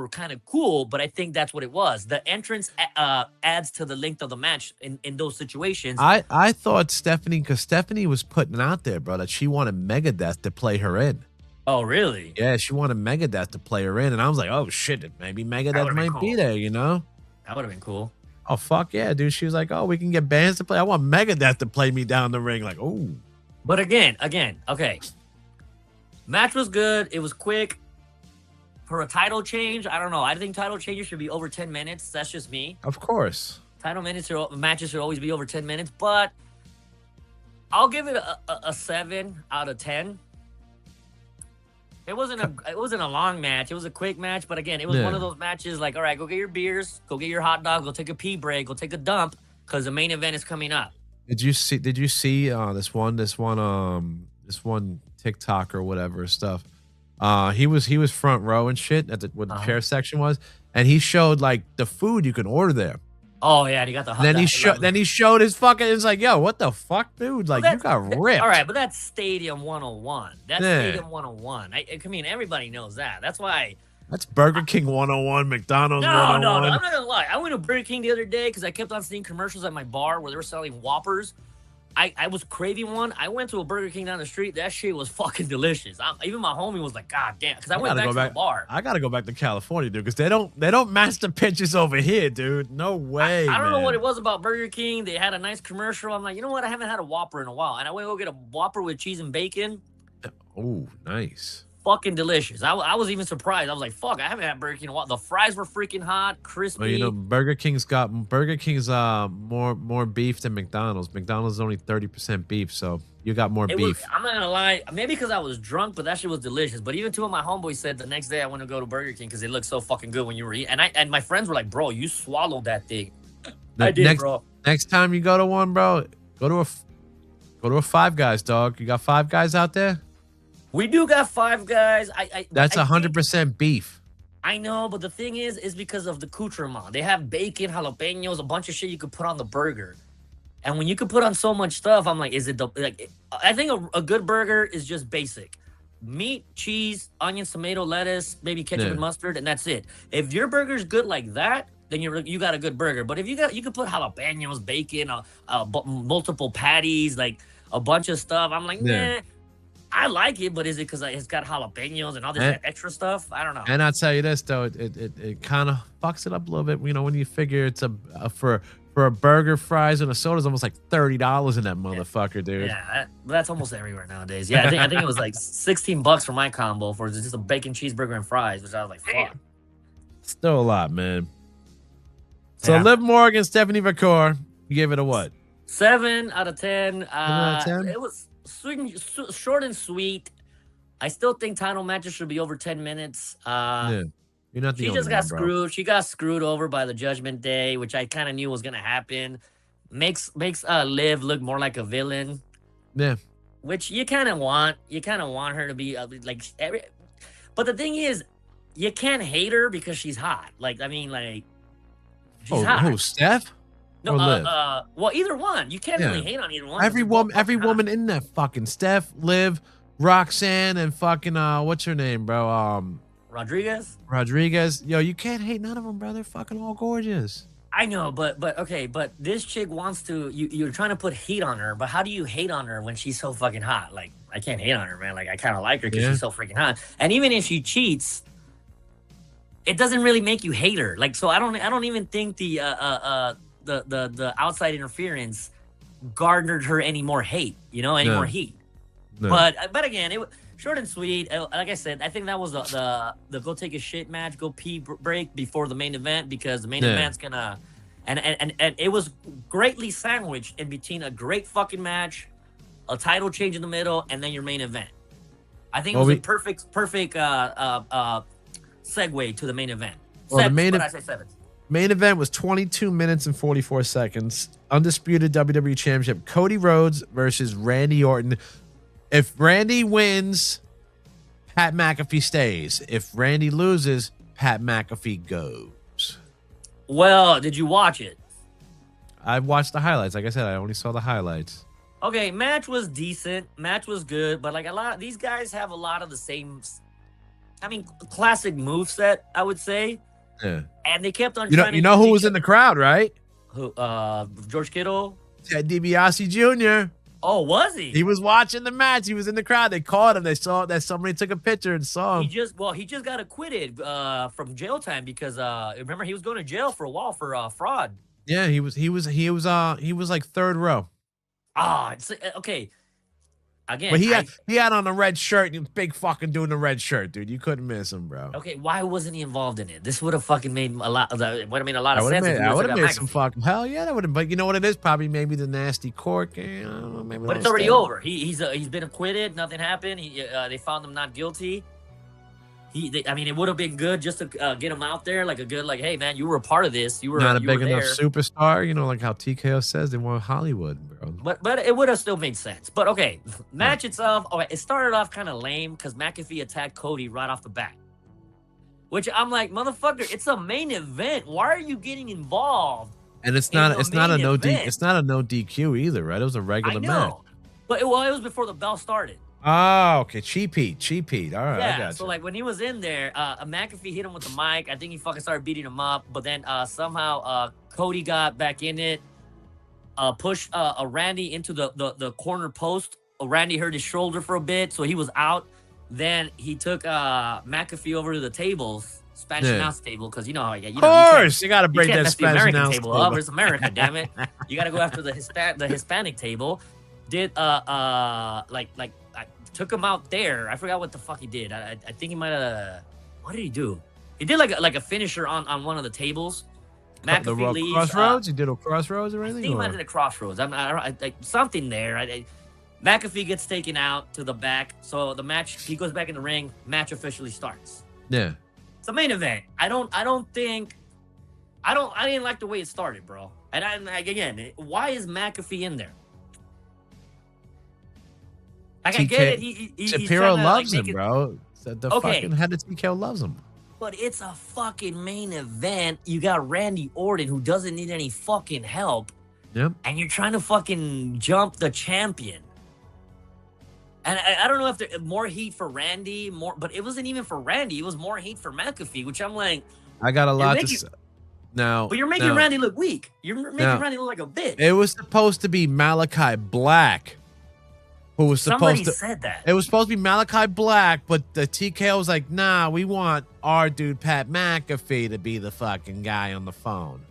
kind of cool. But I think that's what it was. The entrance adds to the length of the match in those situations. I thought Stephanie, because Stephanie was putting out there, bro, that she wanted Megadeth to play her in. Oh, really? Yeah, she wanted Megadeth to play her in, and I was like, oh shit, maybe Megadeth might be there, you know? That would have been cool. Oh fuck yeah, dude. She was like, oh, we can get bands to play. I want Megadeth to play me down the ring. Like, oh. But again, okay. Match was good. It was quick. For a title change, I don't know. I think title changes should be over 10 minutes. That's just me. Of course. Matches should always be over 10 minutes. But I'll give it a 7 out of 10. It wasn't a long match. It was a quick match. But again, it was one of those matches like, all right, go get your beers, go get your hot dog, go take a pee break, go take a dump, because the main event is coming up. Did you see this one TikTok or whatever stuff? He was front row and shit at where the chair section was, and he showed like the food you can order there. Oh yeah, he got the. Then he showed his fucking. It's like, yo, what the fuck, dude? Like you got ripped. All right, but that's Stadium 101. That's Stadium 101. I mean, everybody knows that. That's why. That's Burger King 101, McDonald's 101. No, I'm not gonna lie. I went to Burger King the other day because I kept on seeing commercials at my bar where they were selling Whoppers. I was craving one. I went to a Burger King down the street. That shit was fucking delicious. Even my homie was like, God damn, because I went back to the bar. I gotta go back to California, dude, because they don't match the pitches over here, dude. No way. I don't know what it was about Burger King. They had a nice commercial. I'm like, you know what? I haven't had a Whopper in a while, and I went to go get a Whopper with cheese and bacon. Oh, nice. Fucking delicious. I was even surprised. I was like, fuck, I haven't had Burger King in a while. The fries were freaking hot, crispy. Well, you know, Burger King's more beef than McDonald's. McDonald's is only 30% beef, so you got more beef. I'm not gonna lie, maybe because I was drunk, but that shit was delicious. But even two of my homeboys said the next day I went to go to Burger King because it looked so fucking good when you were eating. And my friends were like, bro, you swallowed that thing. I did, bro. Next time you go to one, bro, go to a Five Guys, dog. You got Five Guys out there? We do got Five Guys. That's 100% beef. I know, but the thing is because of the accoutrement. They have bacon, jalapenos, a bunch of shit you could put on the burger. And when you could put on so much stuff, I'm like, I think a good burger is just basic. Meat, cheese, onions, tomato, lettuce, maybe ketchup and mustard, and that's it. If your burger's good like that, then you got a good burger. But if you could put jalapenos, bacon, multiple patties, like a bunch of stuff, I'm like, nah. I like it, but is it because it's got jalapenos and all this extra stuff? I don't know. And I'll tell you this though, it kind of fucks it up a little bit. You know, when you figure it's for a burger, fries, and a soda, is almost like $30 in that motherfucker, dude. Yeah, that's almost everywhere nowadays. Yeah, I think it was like $16 for my combo for just a bacon cheeseburger and fries, which I was like, fuck. Still a lot, man. So Liv Morgan, Stephanie Vaquer, you gave it a what? 7 out of 10. 10? It was short and sweet. I still think title matches should be over 10 minutes. Yeah. You're not the She only just got one, bro. screwed. She got screwed over by the Judgment Day, which I kind of knew was gonna happen. Makes Liv look more like a villain, Yeah. which you kind of want. You kind of want her to be like every. But the thing is, you can't hate her because she's hot. Like I mean, like she's hot. Who, Steph? No, or Liv? well, either one. You can't Yeah. really hate on either one. Every They're both woman fucking hot. in that fucking Steph, Liv, Roxanne, and fucking what's her name, bro? Rodriguez. Yo, you can't hate none of them, bro. They're fucking all gorgeous. I know, but okay, but this chick wants to. You're trying to put heat on her, but how do you hate on her when she's so fucking hot? Like I can't hate on her, man. Like I kind of like her because she's so freaking hot. And even if she cheats, it doesn't really make you hate her. Like so, I don't even think the outside interference garnered her any more hate. You know, any more heat. No. But again, it was short and sweet. Like I said, I think that was the go take a shit match, go pee break before the main event because the main event's gonna and it was greatly sandwiched in between a great fucking match, a title change in the middle, and then your main event. I think it was a perfect segue to the main event. Well, I say 7. Main event was 22 minutes and 44 seconds. Undisputed WWE Championship, Cody Rhodes versus Randy Orton. If Randy wins, Pat McAfee stays. If Randy loses, Pat McAfee goes. Well, did you watch it? I watched the highlights. Like I said, I only saw the highlights. Okay, match was decent. Match was good, but like these guys have a lot of the same, I mean, classic moveset, I would say. Yeah. And they kept on You know who was in the crowd, right? Who? George Kittle? Ted DiBiase Jr. Oh, was he? He was watching the match. He was in the crowd. They caught him. They saw that somebody took a picture and saw him. He just got acquitted from jail time because remember he was going to jail for a while for fraud. Yeah, he was like third row. It's okay. Again, But he had on a red shirt and big fucking doing the red shirt, dude. You couldn't miss him, bro. Okay, why wasn't he involved in it? This would have fucking made a lot. It would have made a lot of sense. I would have made some fucking hell yeah. That would have. But you know what it is? Probably maybe the nasty court. I don't know, maybe. But it's already over. He's been acquitted. Nothing happened. They found him not guilty. I mean, it would have been good just to get him out there, like a good, like, hey man, you were a part of this. You were not a you big were enough there. superstar. You know, like how TKO says they want Hollywood, bro. But it would have still made sense. But okay, match itself. Okay, it started off kind of lame because McAfee attacked Cody right off the bat. Which I'm like, motherfucker, it's a main event. Why are you getting involved? And it's not a no DQ either, right? It was a regular match. But it was before the bell started. Oh, okay. Cheap heat. All right, yeah, I got so you. like when he was in there, McAfee hit him with the mic. I think he fucking started beating him up. But then somehow Cody got back in it, pushed Randy into the corner post. Randy hurt his shoulder for a bit, so he was out. Then he took McAfee over to the tables, Spanish announce table, because you know how of course you got to break that Spanish American announce table up. It's America, damn it. You got to go after the Hispanic table. Did I took him out there. I forgot what the fuck he did. I think he might have. What did he do? He did like a finisher on one of the tables. McAfee leaves. Crossroads? He did a crossroads or anything? I think he might have did a crossroads. Something there. McAfee gets taken out to the back. So the match, he goes back in the ring. Match officially starts. Yeah. It's a main event. I didn't like the way it started, bro. And again, why is McAfee in there? Like, I get it. He's Shapiro to, loves like, him, bro. The fucking head of TKO loves him. But it's a fucking main event. You got Randy Orton who doesn't need any fucking help. Yep. And you're trying to fucking jump the champion. And I don't know if there's more heat for Randy, but it wasn't even for Randy. It was more heat for McAfee, which I'm like, I got a lot to say. No. But you're making Randy look weak. You're making Randy look like a bitch. It was supposed to be Malachi Black. Who was Somebody said that. It was supposed to be Malachi Black, but the TKO was like, nah, we want our dude Pat McAfee to be the fucking guy on the phone.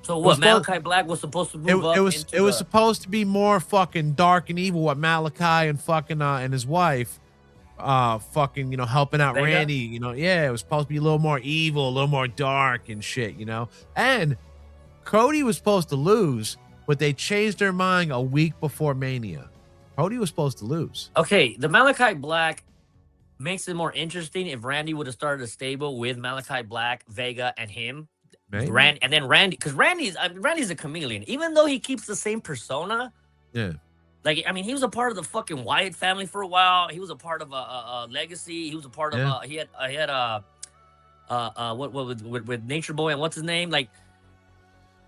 So what? Malachi Black was supposed to move up. It was supposed to be more fucking dark and evil. What Malachi and fucking and his wife, fucking helping out Randy. It was supposed to be a little more evil, a little more dark and shit. And Cody was supposed to lose, but they changed their mind a week before Mania. Cody was supposed to lose. Okay, the Malachi Black makes it more interesting if Randy would have started a stable with Malachi Black, Vega, and him. Maybe. Randy, because Randy's a chameleon. Even though he keeps the same persona. Yeah. Like, I mean, he was a part of the fucking Wyatt family for a while. He was a part of a Legacy. He was a part of he had what with Nature Boy and what's his name? Like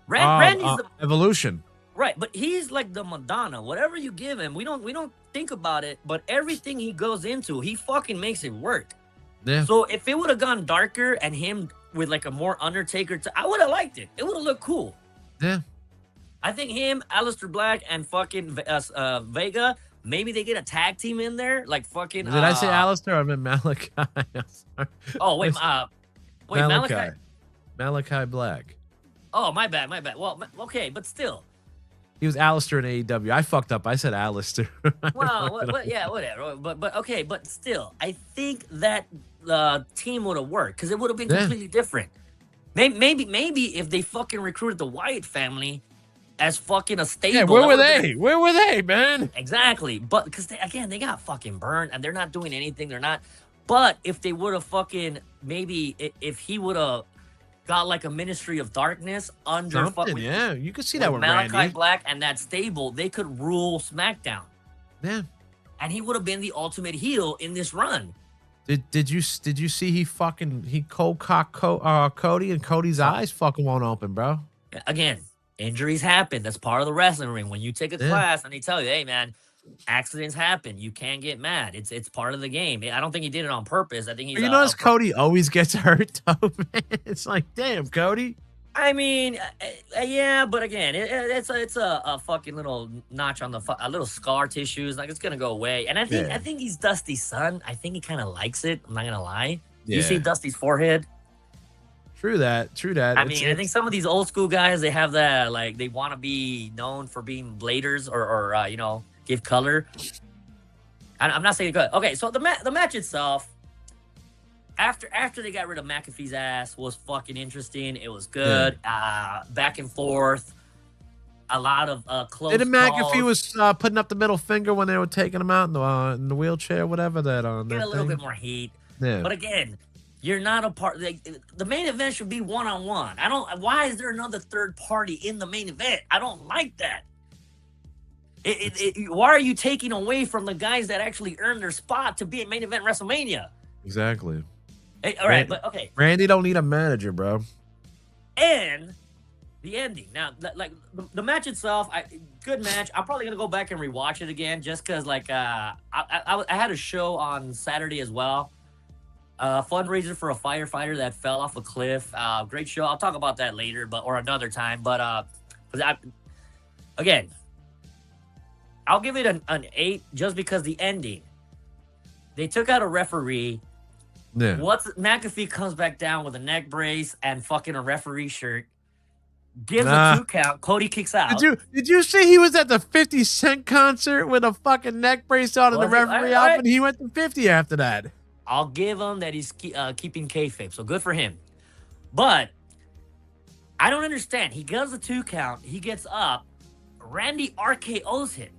Randy's the Evolution. right, but he's like the Madonna. Whatever you give him, we don't think about it, but everything he goes into, he fucking makes it work. Yeah. So if it would have gone darker and him with like a more Undertaker, I would have liked it. It would have looked cool. Yeah. I think him, Aleister Black, and fucking Vega, maybe they get a tag team in there, like fucking. Did I say Aleister? I meant Malachi. Oh wait, Malachi. Malachi Black. Oh, my bad. Well, okay, but still. He was Aleister in AEW. I fucked up. I said Aleister. Well, yeah, whatever. But okay, but still, I think that team would have worked because it would have been completely different. Maybe if they fucking recruited the Wyatt family as fucking a stable. Yeah, where were they? Where were they, man? Exactly. But because they got fucking burned and they're not doing anything. They're not. But if they would have fucking if he would have got like a Ministry of Darkness under fucking you could see that with Malachi Randy. Black and that stable, they could rule SmackDown. Yeah. And he would have been the ultimate heel in this run. Did you see he cold cocked Cody and Cody's eyes fucking won't open, bro. Again, injuries happen. That's part of the wrestling ring. When you take a class and they tell you, hey man, accidents happen. You can't get mad. It's part of the game. I don't think he did it on purpose. I think he's. You notice Cody always gets hurt, though, man. It's like, damn, Cody. I mean, yeah, but again, it's a fucking little notch on a little scar tissues. Like it's gonna go away. And I think he's Dusty's son. I think he kind of likes it. I'm not gonna lie. Yeah. You see Dusty's forehead. True that. I mean, I think some of these old school guys, they have that, like, they want to be known for being bladers or you know, give color. I'm not saying good. Okay, so the match itself, after they got rid of McAfee's ass, was fucking interesting. It was good. Back and forth. A lot of close Didn't McAfee was putting up the middle finger when they were taking him out in the wheelchair, whatever that on. Get a little bit more heat. Yeah. But again, you're not a part. The main event should be one-on-one. Why is there another third party in the main event? I don't like that. Why are you taking away from the guys that actually earned their spot to be at main event WrestleMania? Exactly. Hey, all right, but okay. Randy don't need a manager, bro. And the ending. Now, like the match itself, good match. I'm probably gonna go back and rewatch it again just because, like, I had a show on Saturday as well. Fundraiser for a firefighter that fell off a cliff. Great show. I'll talk about that later, or another time. But again, I'll give it an 8 just because the ending. They took out a referee. Yeah. McAfee comes back down with a neck brace and fucking a referee shirt. Gives a 2 count. Cody kicks out. Did you see he was at the 50 Cent concert with a fucking neck brace on and the referee off, and he went to 50 after that? I'll give him that he's keeping kayfabe, so good for him. But I don't understand. He does the 2 count. He gets up. Randy RKO's him.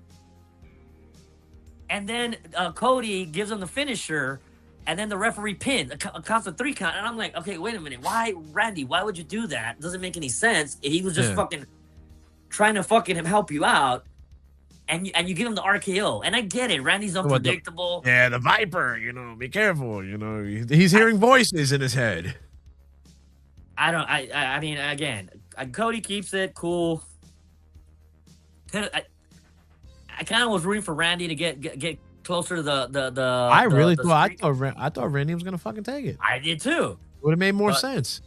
And then Cody gives him the finisher, and then the referee pins. Counts a 3 count. And I'm like, okay, wait a minute. Why, Randy, why would you do that? Doesn't make any sense. He was just fucking trying to fucking help you out. And you give him the RKO. And I get it. Randy's unpredictable. The Viper, be careful. He's hearing voices in his head. I mean, again, Cody keeps it cool. I kind of was rooting for Randy to get closer to the I thought Randy was gonna fucking take it. I did too. Would have made more sense.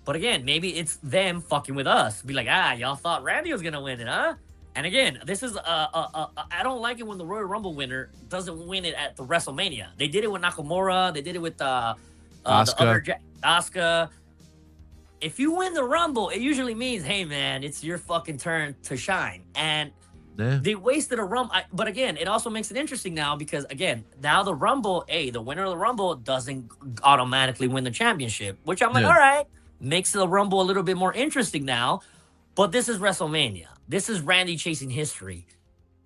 But again, maybe it's them fucking with us. Be like, y'all thought Randy was gonna win it, huh? And again, this is I don't like it when the Royal Rumble winner doesn't win it at the WrestleMania. They did it with Nakamura. They did it with the other Asuka. If you win the Rumble, it usually means, hey man, it's your fucking turn to shine. And they wasted a Rumble. But again, it also makes it interesting now because again, now the Rumble, the winner of the Rumble doesn't automatically win the championship, which I'm like, all right, makes the Rumble a little bit more interesting now. But this is WrestleMania. This is Randy chasing history.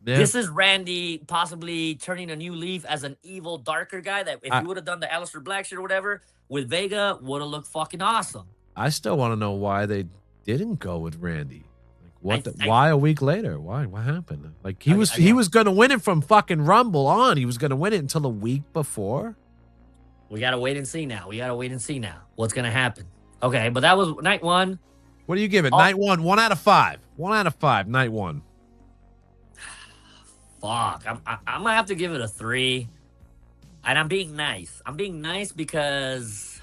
Yeah. This is Randy possibly turning a new leaf as an evil, darker guy that if he would have done the Aleister Black shit or whatever with Vega, would have looked fucking awesome. I still want to know why they didn't go with Randy. Like why a week later? Why? What happened? Like he was going to win it from fucking Rumble on. He was going to win it until a week before. We got to wait and see now. What's going to happen. Okay, but that was night one. What do you give it? Night one, 1 out of 5. 1 out of 5, night one. Fuck, I'm gonna have to give it a 3, and I'm being nice. I'm being nice because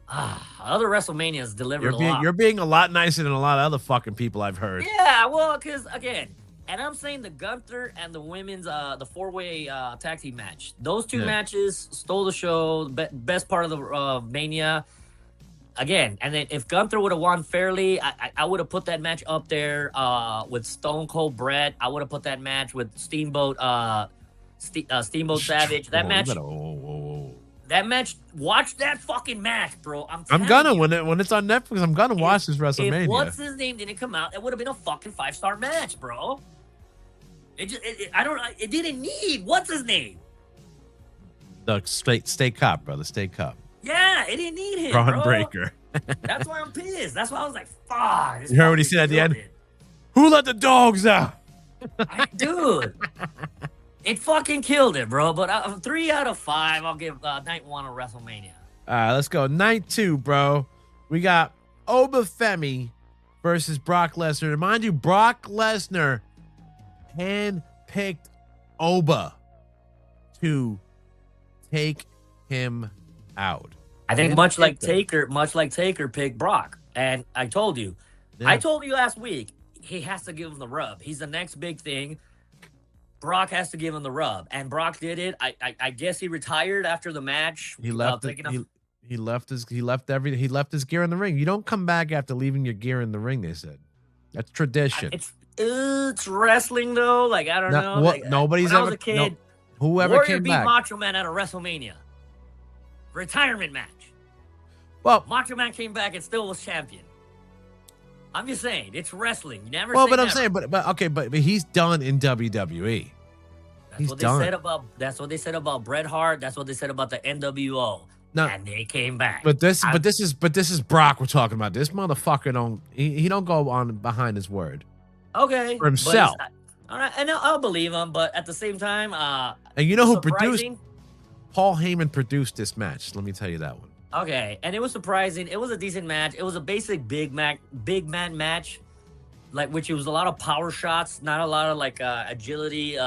other WrestleManias delivered a lot. You're being a lot nicer than a lot of other fucking people I've heard. Yeah, well, because again, and I'm saying the Gunther and the women's the 4-way tag team match. Those two matches stole the show. Best part of the Mania. Again, and then if Gunther would have won fairly, I would have put that match up there with Stone Cold Bret. I would have put that match with Steamboat Steamboat Savage. That match. That match. Watch that fucking match, bro. I'm gonna when it's on Netflix. I'm gonna watch this WrestleMania. If what's his name didn't come out, it would have been a fucking 5-star match, bro. It didn't need what's his name. The State Cop, brother. State Cop. Yeah, it didn't need him, Braun bro. Breaker. That's why I'm pissed. That's why I was like, fuck. You heard what he said at the end? Who let the dogs out? Dude. It fucking killed it, bro. But 3 out of 5, I'll give night 1 of WrestleMania. All right, let's go. Night 2, bro. We got Obafemi versus Brock Lesnar. And mind you, Brock Lesnar handpicked Oba to take him out. I think much like Taker picked Brock. And I told you last week, he has to give him the rub. He's the next big thing. Brock has to give him the rub, and Brock did it. I guess he retired after the match. He left. He left his gear in the ring. You don't come back after leaving your gear in the ring. They said that's tradition. It's wrestling though. Like I don't know. Like, nobody's when ever. I was a kid, whoever Warrior came beat back. Macho Man at a WrestleMania retirement match. Well, Macho Man came back and still was champion. I'm just saying, it's wrestling. You never. Well, but I'm saying, but he's done in WWE. That's what they said about Bret Hart. That's what they said about the NWO. No, and they came back. But this is Brock we're talking about. This motherfucker he don't go on behind his word. Okay, for himself. All right, and I'll believe him. But at the same time, and you know who produced? Paul Heyman produced this match. Let me tell you that one. Okay, and it was surprising. It was a decent match. It was a basic big man match, like which it was a lot of power shots, not a lot of like agility.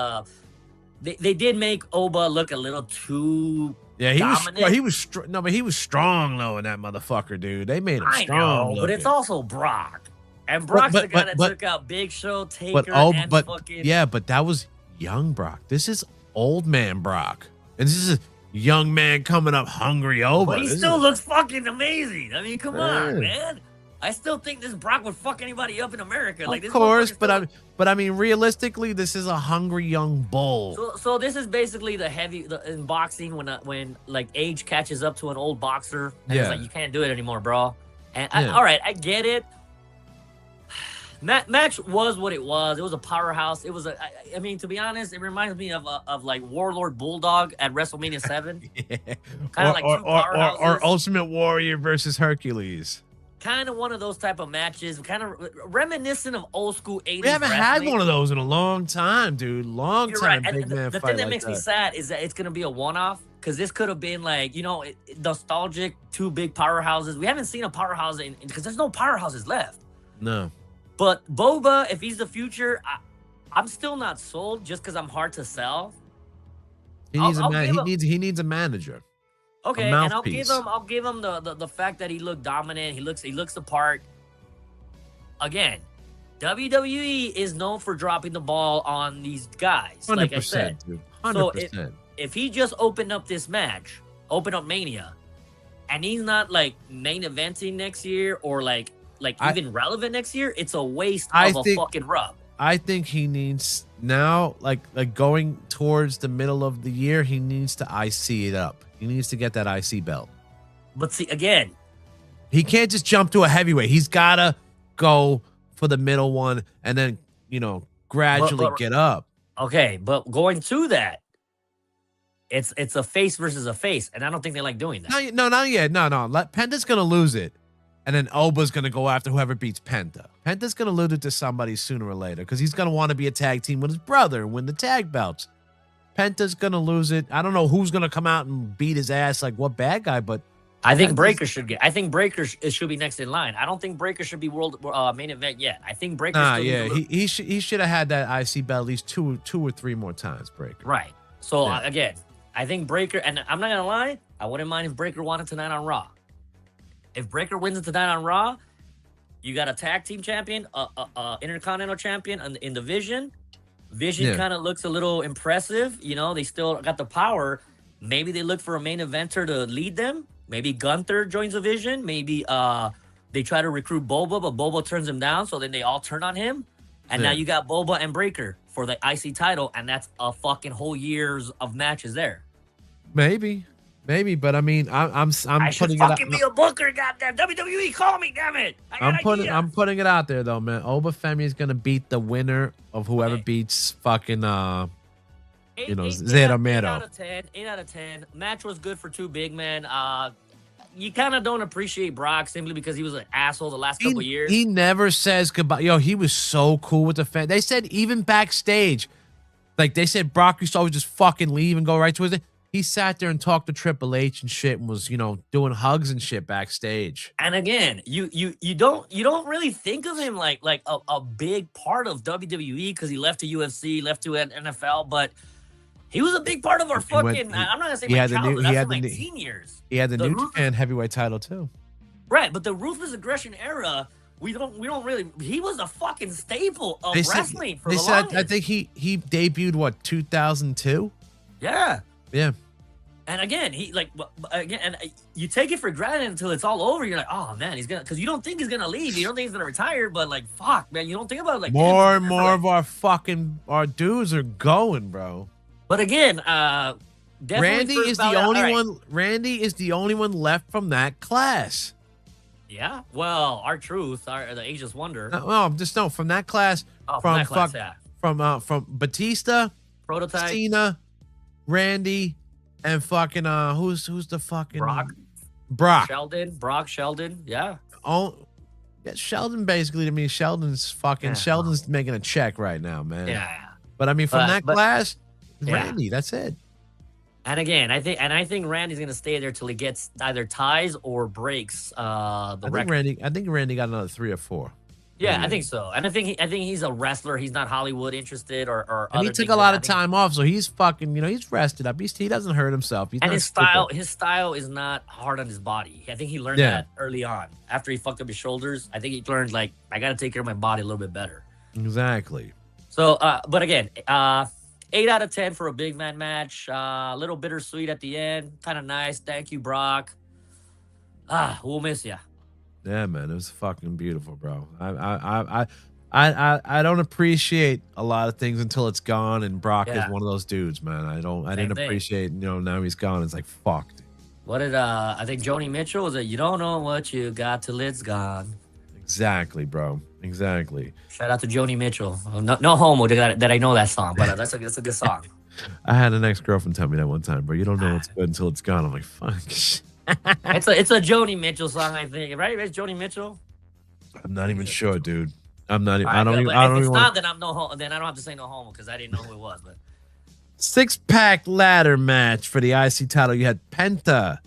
They did make Oba look a little too. Yeah, dominant. he was but he was strong though in that motherfucker, dude. They made him strong. But it's also Brock, and Brock's the guy that took out Big Show, Taker, but that was young Brock. This is old man Brock, and this is a young man coming up hungry Oba. But he still looks fucking amazing. I mean, come on, man. I still think this Brock would fuck anybody up in America. Like, of course, but I mean, realistically, this is a hungry young bull. So this is basically in boxing when like age catches up to an old boxer, and it's like you can't do it anymore, bro. And all right, I get it. Match was what it was. It was a powerhouse. It was I mean, to be honest, it reminds me of like Warlord Bulldog at WrestleMania 7. Kind of like two powerhouses. Or Ultimate Warrior versus Hercules. Kind of one of those type of matches, kind of reminiscent of old school 80s. We haven't had one of those in a long time, dude. Long time. Right. Big man the thing that makes me sad is that it's gonna be a one-off, because this could have been like, nostalgic, two big powerhouses. We haven't seen a powerhouse because there's no powerhouses left. No. But Boba, if he's the future, I'm still not sold just because I'm hard to sell. He needs a manager. Okay, and I'll give him the fact that he looked dominant. He looks the part. Again, WWE is known for dropping the ball on these guys. 100%, like I said, dude. 100%. So if he just opened up this match, open up Mania, and he's not like main eventing next year or like even relevant next year, it's a waste of a fucking rub. I think he needs now, like going towards the middle of the year, he needs to IC it up. He needs to get that IC belt. But see, again, he can't just jump to a heavyweight. He's gotta go for the middle one and then, gradually get up. Okay, but going to that, it's a face versus a face, and I don't think they like doing that. No. Penta's gonna lose it, and then Oba's gonna go after whoever beats Penta. Penta's gonna lose it to somebody sooner or later because he's gonna want to be a tag team with his brother and win the tag belts. Penta's gonna lose it. I don't know who's gonna come out and beat his ass, like what bad guy, but I think Breaker should get. I think Breaker should be next in line. I don't think Breaker should be world main event yet. I think Breaker. He should have had that IC belt at least two or three more times. Breaker. Right. So again, I think Breaker, and I'm not gonna lie, I wouldn't mind if Breaker won it tonight on Raw. If Breaker wins it tonight on Raw, you got a tag team champion, intercontinental champion in the Vision. Vision kind of looks a little impressive. They still got the power. Maybe they look for a main eventer to lead them. Maybe Gunther joins the Vision. Maybe they try to recruit Boba, but Boba turns him down. So then they all turn on him. And now you got Boba and Breaker for the IC title. And that's a fucking whole years of matches there. Maybe, but I mean, I'm putting it out. Be a booker, goddamn WWE, call me, damn it! I'm putting it out there though, man. Oba Femi is gonna beat the winner of whoever beats fucking Zero Miedo. 8 out of 10. Match was good for two big men. You kind of don't appreciate Brock simply because he was an asshole the last couple years. He never says goodbye. Yo, he was so cool with the fan. They said even backstage, like they said Brock used to always just fucking leave and go right to his. He sat there and talked to Triple H and shit and was, doing hugs and shit backstage. And again, you don't really think of him like a big part of WWE because he left to UFC, left to NFL, but he was a big part of our fucking. I'm not gonna say my childhood. That's my teen years. He had the New Japan heavyweight title too. Right, but the Ruthless Aggression era, we don't really. He was a fucking staple of wrestling for the longest. I think he debuted 2002. Yeah. Yeah. And again, you take it for granted until it's all over. You're like, oh man, he's gonna, because you don't think he's gonna leave. You don't think he's gonna retire, but like, fuck, man, you don't think about it like more and more of our dudes are going, bro. But again, Randy is the only one. Randy is the only one left from that class. Yeah. Well, R-Truth, the Ageless Wonder. From that class. Oh, from Batista, Prototype, Cena, Randy, and fucking who's the fucking Brock Sheldon, yeah. Sheldon basically to me. Sheldon's making a check right now, man. Yeah. But I mean, from that class, Randy, that's it. And again, I think Randy's gonna stay there till he gets either ties or breaks the record. I think Randy got another 3 or 4. Yeah, I think so. And I think he's a wrestler. He's not Hollywood interested or and he took a lot of time off, so he's fucking, he's rested up. He doesn't hurt himself. His style is not hard on his body. I think he learned that early on. After he fucked up his shoulders, I think he learned, like, I got to take care of my body a little bit better. Exactly. So, but again, 8 out of 10 for a big man match. A little bittersweet at the end. Kind of nice. Thank you, Brock. We'll miss you. Yeah, man, it was fucking beautiful, bro. I don't appreciate a lot of things until it's gone, and Brock is one of those dudes, man. I didn't appreciate, now he's gone. It's like, fuck. What did I think Joni Mitchell was you don't know what you got till it's gone. Exactly, bro. Exactly. Shout out to Joni Mitchell. No homo that I know that song, but that's a good song. I had an ex-girlfriend tell me that one time, bro. You don't know what's good until it's gone. I'm like, fuck. It's a Joni Mitchell song, I think, right? It's Joni Mitchell. I'm not even sure, dude. I'm not even. Right, I don't even. If it's not, then I'm no homo. Then I don't have to say no homo because I didn't know who it was. But 6-pack ladder match for the IC title. You had Penta,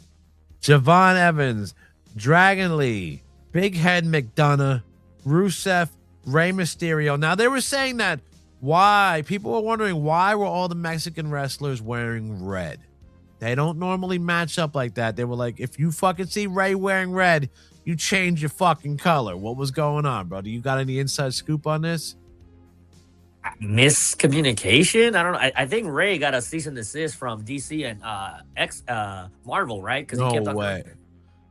Javon Evans, Dragon Lee, Big Head McDonough, Rusev, Rey Mysterio. Now they were saying that people were wondering why were all the Mexican wrestlers wearing red. They don't normally match up like that. They were like, if you fucking see Ray wearing red, you change your fucking color. What was going on, bro? Do you got any inside scoop on this? Miscommunication? I don't know. I think Ray got a cease and desist from DC and Marvel, right? Because he kept on. Way.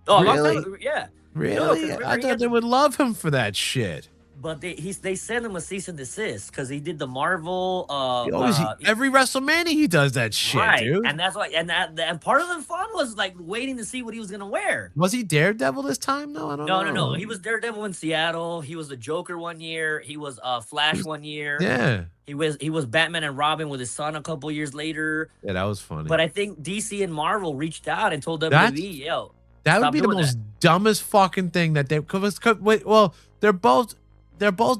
Oh, really? yeah. Really? I thought they would love him for that shit. but they sent him a cease and desist because he did the Marvel. Every WrestleMania he does that shit, right, dude. and that's why, and part of the fun was like waiting to see what he was gonna wear. Was he Daredevil this time? No, I don't know. No. He was Daredevil in Seattle. He was the Joker one year. He was Flash one year. Yeah. He was Batman and Robin with his son a couple years later. Yeah, that was funny. But I think DC and Marvel reached out and told WWE, yo, that would be the most dumbest fucking thing that they. Well, they're both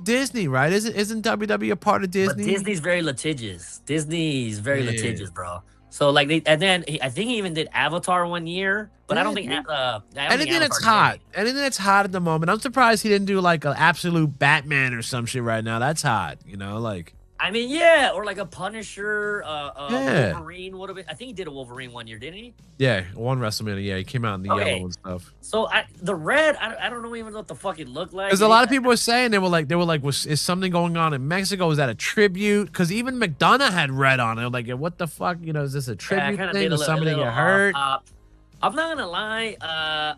Disney, right? Isn't WWE a part of Disney? But Disney's very litigious. Disney's very litigious, bro. So like I think he even did Avatar one year, but I don't think anything that's hot. Anything that's hot at the moment. I'm surprised he didn't do like an absolute Batman or some shit right now. That's hot, like. I mean, yeah, or like a Punisher, Wolverine would have been. I think he did a Wolverine one year, didn't he? Yeah, one WrestleMania. Yeah, he came out in the yellow and stuff. So the red, I don't know even what the fuck it looked like. Because a lot of people were saying they were like, is something going on in Mexico? Is that a tribute? Because even McDonough had red on it. Like, what the fuck? Is this a tribute thing? Did somebody get hurt? I'm not gonna lie.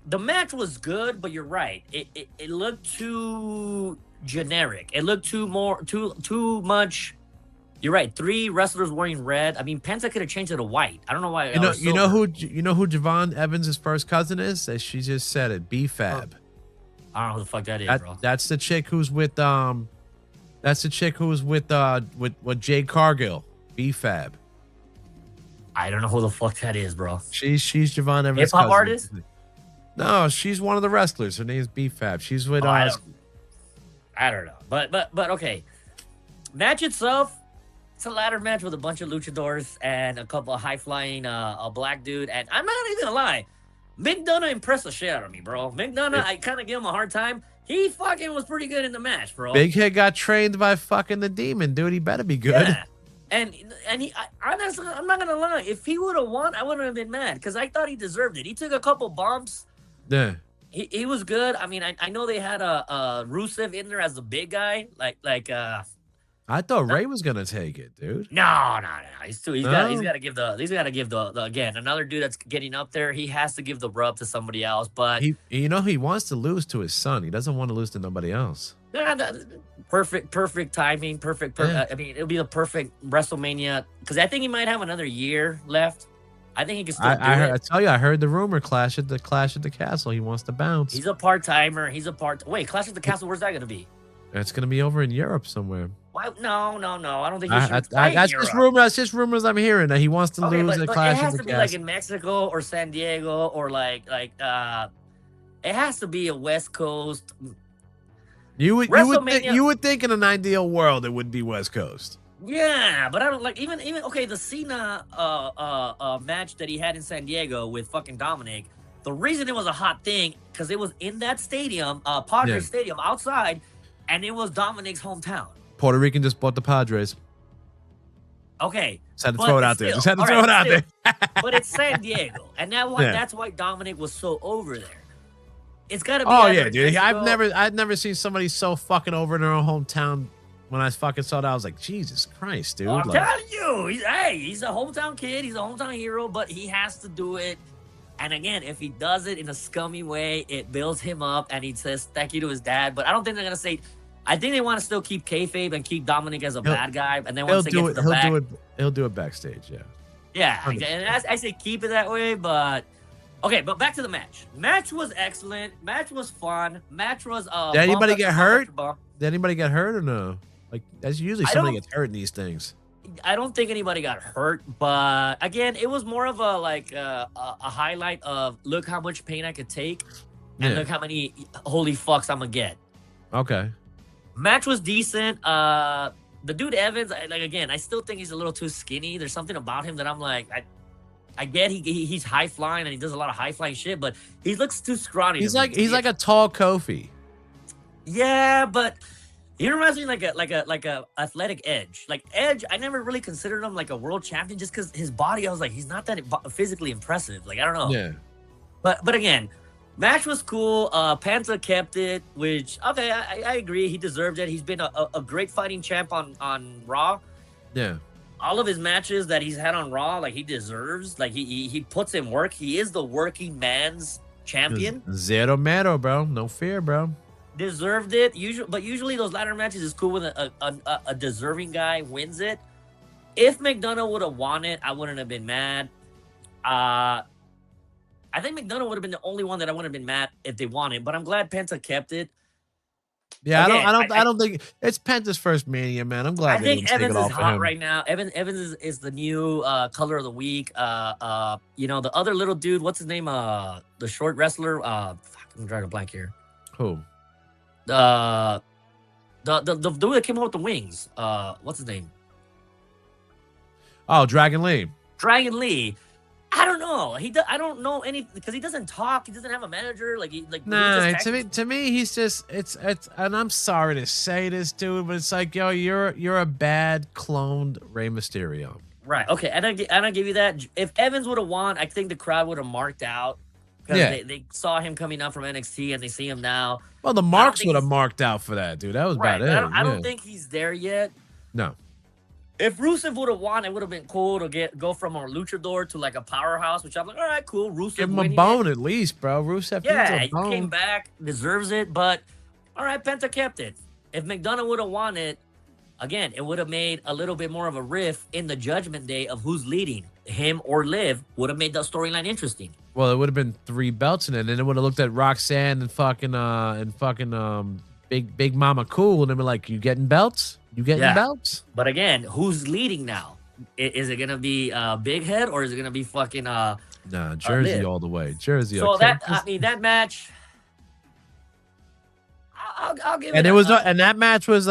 The match was good, but you're right. It looked too generic. It looked too much. You're right. 3 wrestlers wearing red. I mean, Penta could have changed it to white. I don't know why. You know who Javon Evans' first cousin is? She just said it. B-Fab. I don't know who the fuck that is, bro. That's the chick who's with with Jade Cargill. B-Fab. I don't know who the fuck that is, bro. She's Javon Evans' hip-hop artist. No, she's one of the wrestlers. Her name's B-Fab. She's with I don't know, but okay. Match itself, it's a ladder match with a bunch of luchadors and a couple of high flying a black dude. And I'm not even gonna lie, McDonough impressed the shit out of me, bro. McDonough, I kind of give him a hard time. He fucking was pretty good in the match, bro. Big Head got trained by fucking the Demon, dude. He better be good. Yeah. And honestly, I'm not gonna lie. If he would have won, I wouldn't have been mad because I thought he deserved it. He took a couple bumps. Yeah. He was good. I mean, I know they had a Rusev in there as the big guy, I thought Ray was gonna take it, dude. No. He's got to give the again, another dude that's getting up there. He has to give the rub to somebody else. But he wants to lose to his son. He doesn't want to lose to nobody else. Perfect timing. I mean, it'll be the perfect WrestleMania because I think he might have another year left. I think he can still do it. I tell you, I heard the rumor Clash at the Castle. He wants to bounce. He's a part-timer. Wait, Clash at the Castle, where's that going to be? It's going to be over in Europe somewhere. Why? No. I don't think he should that's just rumor. That's just rumors I'm hearing that he wants to lose at Clash at the Castle. It has to be like in Mexico or San Diego or it has to be a West Coast. You would think in an ideal world it would be West Coast. Yeah, but I don't like even okay, the Cena match that he had in San Diego with fucking Dominic. The reason it was a hot thing because it was in that stadium, Padres Stadium outside, and it was Dominic's hometown. Puerto Rican just bought the Padres. Okay. Just had to throw it out there. But it's San Diego, and that's why Dominic was so over there. It's got to be. Oh yeah, dude. I've never seen somebody so fucking over in their own hometown. When I fucking saw that, I was like, Jesus Christ, dude. I'm telling you, he's a hometown kid. He's a hometown hero, but he has to do it. And again, if he does it in a scummy way, it builds him up, and he says thank you to his dad. But I don't think they're going to say... I think they want to still keep kayfabe and keep Dominic as a bad guy. And then once they get to the back... He'll do it backstage, yeah. Yeah, and I say keep it that way, but... Okay, but back to the match. Match was excellent. Match was fun. Match was... Did anybody get hurt? Did anybody get hurt or no? Like, that's usually somebody gets hurt in these things. I don't think anybody got hurt, but again, it was more of a highlight of look how much pain I could take and look how many holy fucks I'm gonna get. Okay. Match was decent. The dude Evans, I still think he's a little too skinny. There's something about him that I'm like, I get he's high flying and he does a lot of high flying shit, but he looks too scrawny. He's like a tall Kofi. Yeah, but he reminds me like a athletic Edge. Like Edge, I never really considered him like a world champion just because his body. I was like, he's not that physically impressive. Like I don't know. Yeah. But again, match was cool. Penta kept it, which okay, I agree. He deserved it. He's been a great fighting champ on Raw. Yeah. All of his matches that he's had on Raw, like he deserves. Like he puts in work. He is the working man's champion. Zero mero, bro. No fear, bro. deserved it. Usually those ladder matches is cool when a deserving guy wins it. If McDonough would have won it, I wouldn't have been mad. I think McDonough would have been the only one that I wouldn't have been mad if they won it. But I'm glad Penta kept it. Yeah, Again, I don't think it's Penta's first Mania, man. I'm glad I they think didn't take Evans it is off for hot him. right now. Evans is the new color of the week. You know, the other little dude, what's his name? The short wrestler. Fuck, I'm drawing a blank here. Who? The dude that came out with the wings. What's his name? Oh, Dragon Lee. Dragon Lee. I don't know. I don't know any because he doesn't talk. He doesn't have a manager. Nah, to me, he's just it's. And I'm sorry to say this, dude, but it's like, yo, you're a bad cloned Rey Mysterio. Right. Okay. And I give you that. If Evans would have won, I think the crowd would have marked out because they saw him coming up from NXT and they see him now. Well, the marks would have marked out for that, dude. That was right. about it. I don't think he's there yet. No. If Rusev would have won, it would have been cool to go from a luchador to like a powerhouse, which I'm like, all right, cool. Rusev give him a bone at least, bro. Rusev needs a bone. He came back, deserves it, but all right, Penta kept it. If McDonough would have won it, again, it would have made a little bit more of a riff in the Judgment Day of who's leading, him or Liv. Would have made that storyline interesting. Well, it would have been 3 belts in it, and then it would have looked at Roxanne and fucking Big Mama Cool, and they'd be like, "You getting belts? You getting belts?" But again, who's leading now? Is it gonna be Big Head or is it gonna be fucking Nah, Jersey Liv? all the way. Jersey. So okay. that match, I'll give it. And and that match was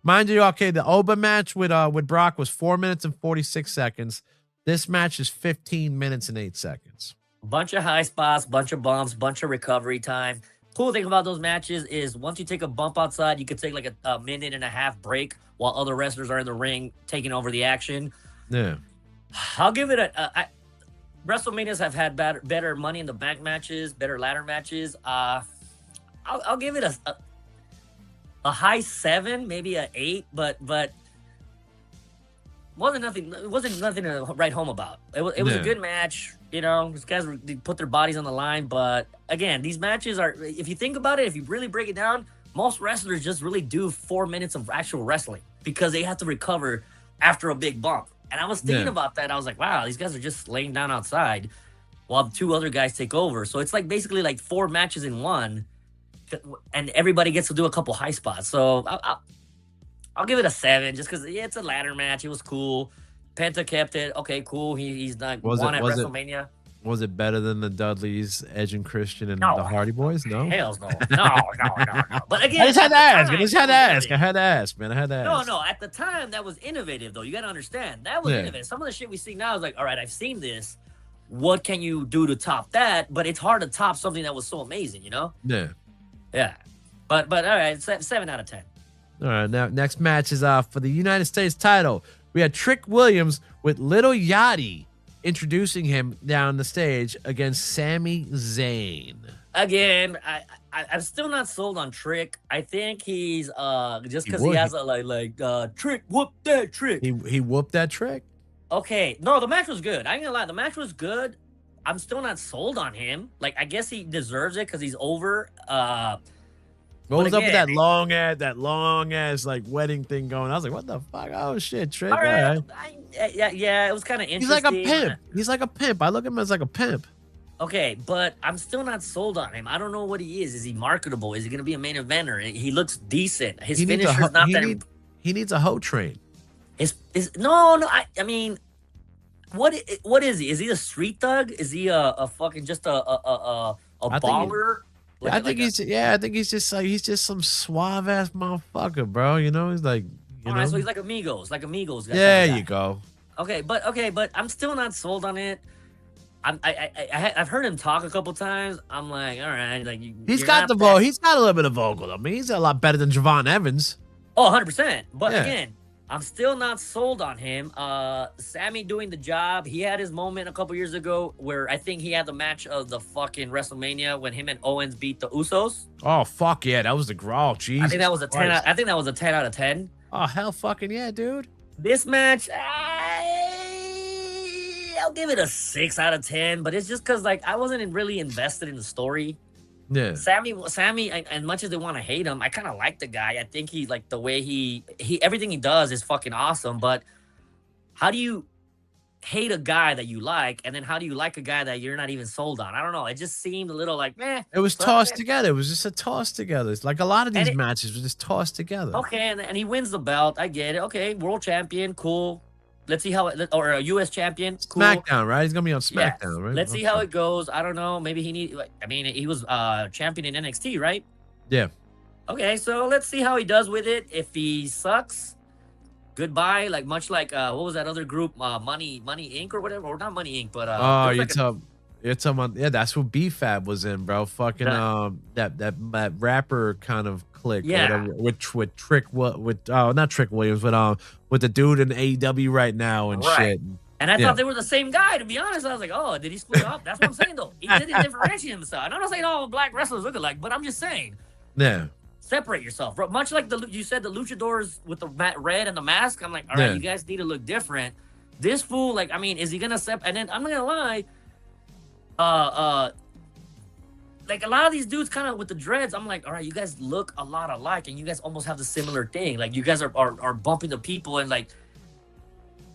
mind you, okay, the Oba match with Brock was 4 minutes and 46 seconds. This match is 15 minutes and 8 seconds. Bunch of high spots, bunch of bumps, bunch of recovery time. Cool thing about those matches is once you take a bump outside, you could take like a minute and a half break while other wrestlers are in the ring taking over the action. Yeah. I'll give it WrestleManias have had better Money in the Bank matches, better ladder matches. I'll give it a high 7, maybe a 8, but wasn't nothing to write home about. It was a good match. You know, these guys they put their bodies on the line. But again, these matches are, if you think about it, if you really break it down, most wrestlers just really do 4 minutes of actual wrestling because they have to recover after a big bump. And I was thinking about that. I was like, wow, these guys are just laying down outside while 2 other guys take over. So it's like basically like 4 matches in one, and everybody gets to do a couple high spots. So I'll give it a 7 just because it's a ladder match. It was cool. Penta kept it. Okay, cool. He's not won at WrestleMania. Was it better than the Dudleys, Edge and Christian, and the Hardy Boys? No. Hell no. No. But again, I just had to ask. I had to ask, man. I had to ask. No. At the time, that was innovative, though. You got to understand. That was innovative. Some of the shit we see now is like, all right, I've seen this. What can you do to top that? But it's hard to top something that was so amazing, you know? Yeah. Yeah. But all right, 7 out of 10. All right, now next match is for the United States title. We had Trick Williams with Little Yachty introducing him down the stage against Sami Zayn. Again, I'm still not sold on Trick. I think he's just because he has a Trick whoop that Trick. He whooped that Trick. Okay, no, the match was good. I ain't gonna lie, the match was good. I'm still not sold on him. Like, I guess he deserves it because he's over. What was up with that long ass like wedding thing going? I was like, what the fuck? Oh shit, Trick. All right. Yeah, it was kind of interesting. He's like a pimp. He's like a pimp. I look at him as like a pimp. Okay, but I'm still not sold on him. I don't know what he is. Is he marketable? Is he gonna be a main eventer? He looks decent. His finisher's not that. He needs a hoe train. No. I mean, what is he? Is he a street thug? Is he a fucking just a baller? I think he's just some suave ass motherfucker, bro. You know, he's like, you know. So he's like Amigos guy. There you go. Okay, but I'm still not sold on it. I've heard him talk a couple times. I'm like, all right, like he's got the vocal. He's got a little bit of vocal. I mean, he's a lot better than Javon Evans. Oh, 100%. But again, I'm still not sold on him. Sammy doing the job. He had his moment a couple years ago where I think he had the match of the fucking WrestleMania when him and Owens beat the Usos. Oh fuck yeah, that was the growl. Jesus, I think that was a 10. I think that was a 10 out of 10. Oh hell fucking yeah, dude. This match, I'll give it a 6 out of 10. But it's just because like I wasn't really invested in the story. Yeah. Sammy, as much as they want to hate him, I kind of like the guy. I think he like the way he everything he does is fucking awesome. But how do you hate a guy that you like, and then how do you like a guy that you're not even sold on? I don't know. It just seemed a little like, meh. It was tossed together. It was just a toss together. It's like a lot of these matches were just tossed together. Okay, and he wins the belt. I get it. Okay, world champion, cool. Let's see how it, or a U.S. champion, cool. SmackDown, right? He's gonna be on SmackDown, right? Let's see how it goes. I don't know. Maybe he need. I mean, he was champion in NXT, right? Yeah. Okay, so let's see how he does with it. If he sucks, goodbye. Like much like what was that other group? Money Inc. or whatever, or not Money Inc. But you're talking about, yeah, that's what B-Fab was in, bro. Fucking that rapper kind of clique, yeah, with Trick not Trick Williams, but with the dude in AEW right now and shit. And I thought they were the same guy, to be honest. I was like, oh, did he split up? That's what I'm saying, though. He didn't differentiate himself. And I'm not saying all black wrestlers look alike, but I'm just saying, yeah, separate yourself, bro. Much like you said, the luchadors with the red and the mask. I'm like, all right, you guys need to look different. This fool, like, I mean, is he gonna And then I'm not gonna lie, like a lot of these dudes kind of with the dreads, I'm like, all right, you guys look a lot alike, and you guys almost have the similar thing. Like, you guys are bumping the people, and like,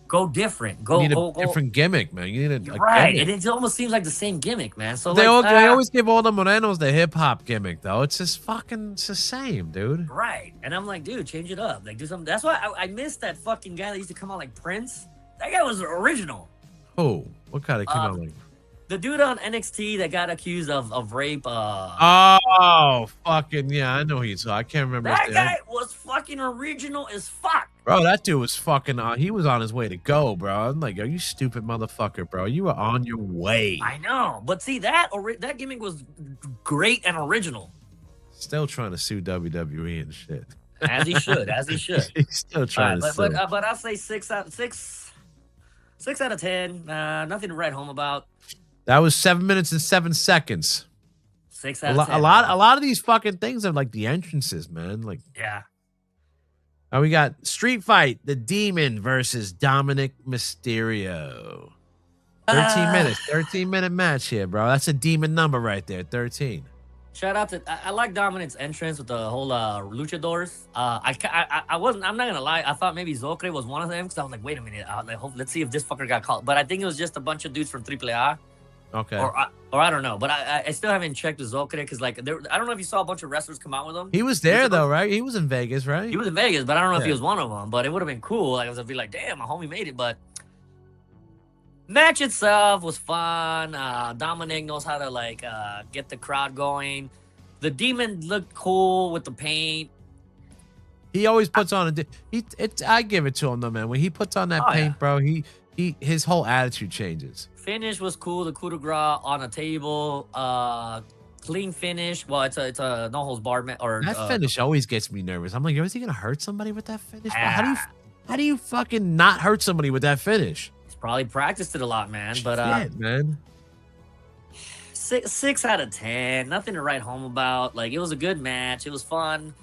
go different. You need a different gimmick, man. You need a right, gimmick. and it almost seems like the same gimmick, man. So they always give all the Morenos the hip hop gimmick, though. It's just fucking, it's the same, dude. Right, and I'm like, dude, change it up. Like, do something. That's why I missed that fucking guy that used to come out like Prince. That guy was original. Oh, what kind of came out like? The dude on NXT that got accused of rape. Oh, fucking yeah, I know who you saw. I can't remember. That guy was fucking original as fuck. Bro, that dude was fucking he was on his way to go, bro. I'm like, are you stupid motherfucker, bro? You were on your way. I know, but see that gimmick was great and original. Still trying to sue WWE and shit. As he should, as he should. He's still trying to sue. But I'll say 6 out of 10. Nothing to write home about. That was 7 minutes and 7 seconds. 6 out of 10. A lot of these fucking things are like the entrances, man. Like, yeah. Now we got Street Fight, the Demon versus Dominic Mysterio. 13-minute match here, bro. That's a demon number right there, 13. Shout out to I like Dominic's entrance with the whole luchadors. I wasn't. I'm not gonna lie. I thought maybe Zocre was one of them because I was like, wait a minute. Let's see if this fucker got called. But I think it was just a bunch of dudes from AAA. Okay. Or I don't know. But I still haven't checked with Zocre because like I don't know if you saw a bunch of wrestlers come out with him. He was there though, right? He was in Vegas, right? He was in Vegas, but I don't know if he was one of them. But it would have been cool. Like, I was be like, damn, my homie made it. But match itself was fun. Dominic knows how to like get the crowd going. The Demon looked cool with the paint. He always puts on I give it to him though, man. When he puts on that paint, bro, his whole attitude changes. Finish was cool. The coup de grace on a table. Clean finish. Well, it's a no holds barred that finish always gets me nervous. I'm like, is he gonna hurt somebody with that finish? How do you fucking not hurt somebody with that finish? He's probably practiced it a lot, man. But shit, man. 6 out of 10. Nothing to write home about. Like, it was a good match. It was fun.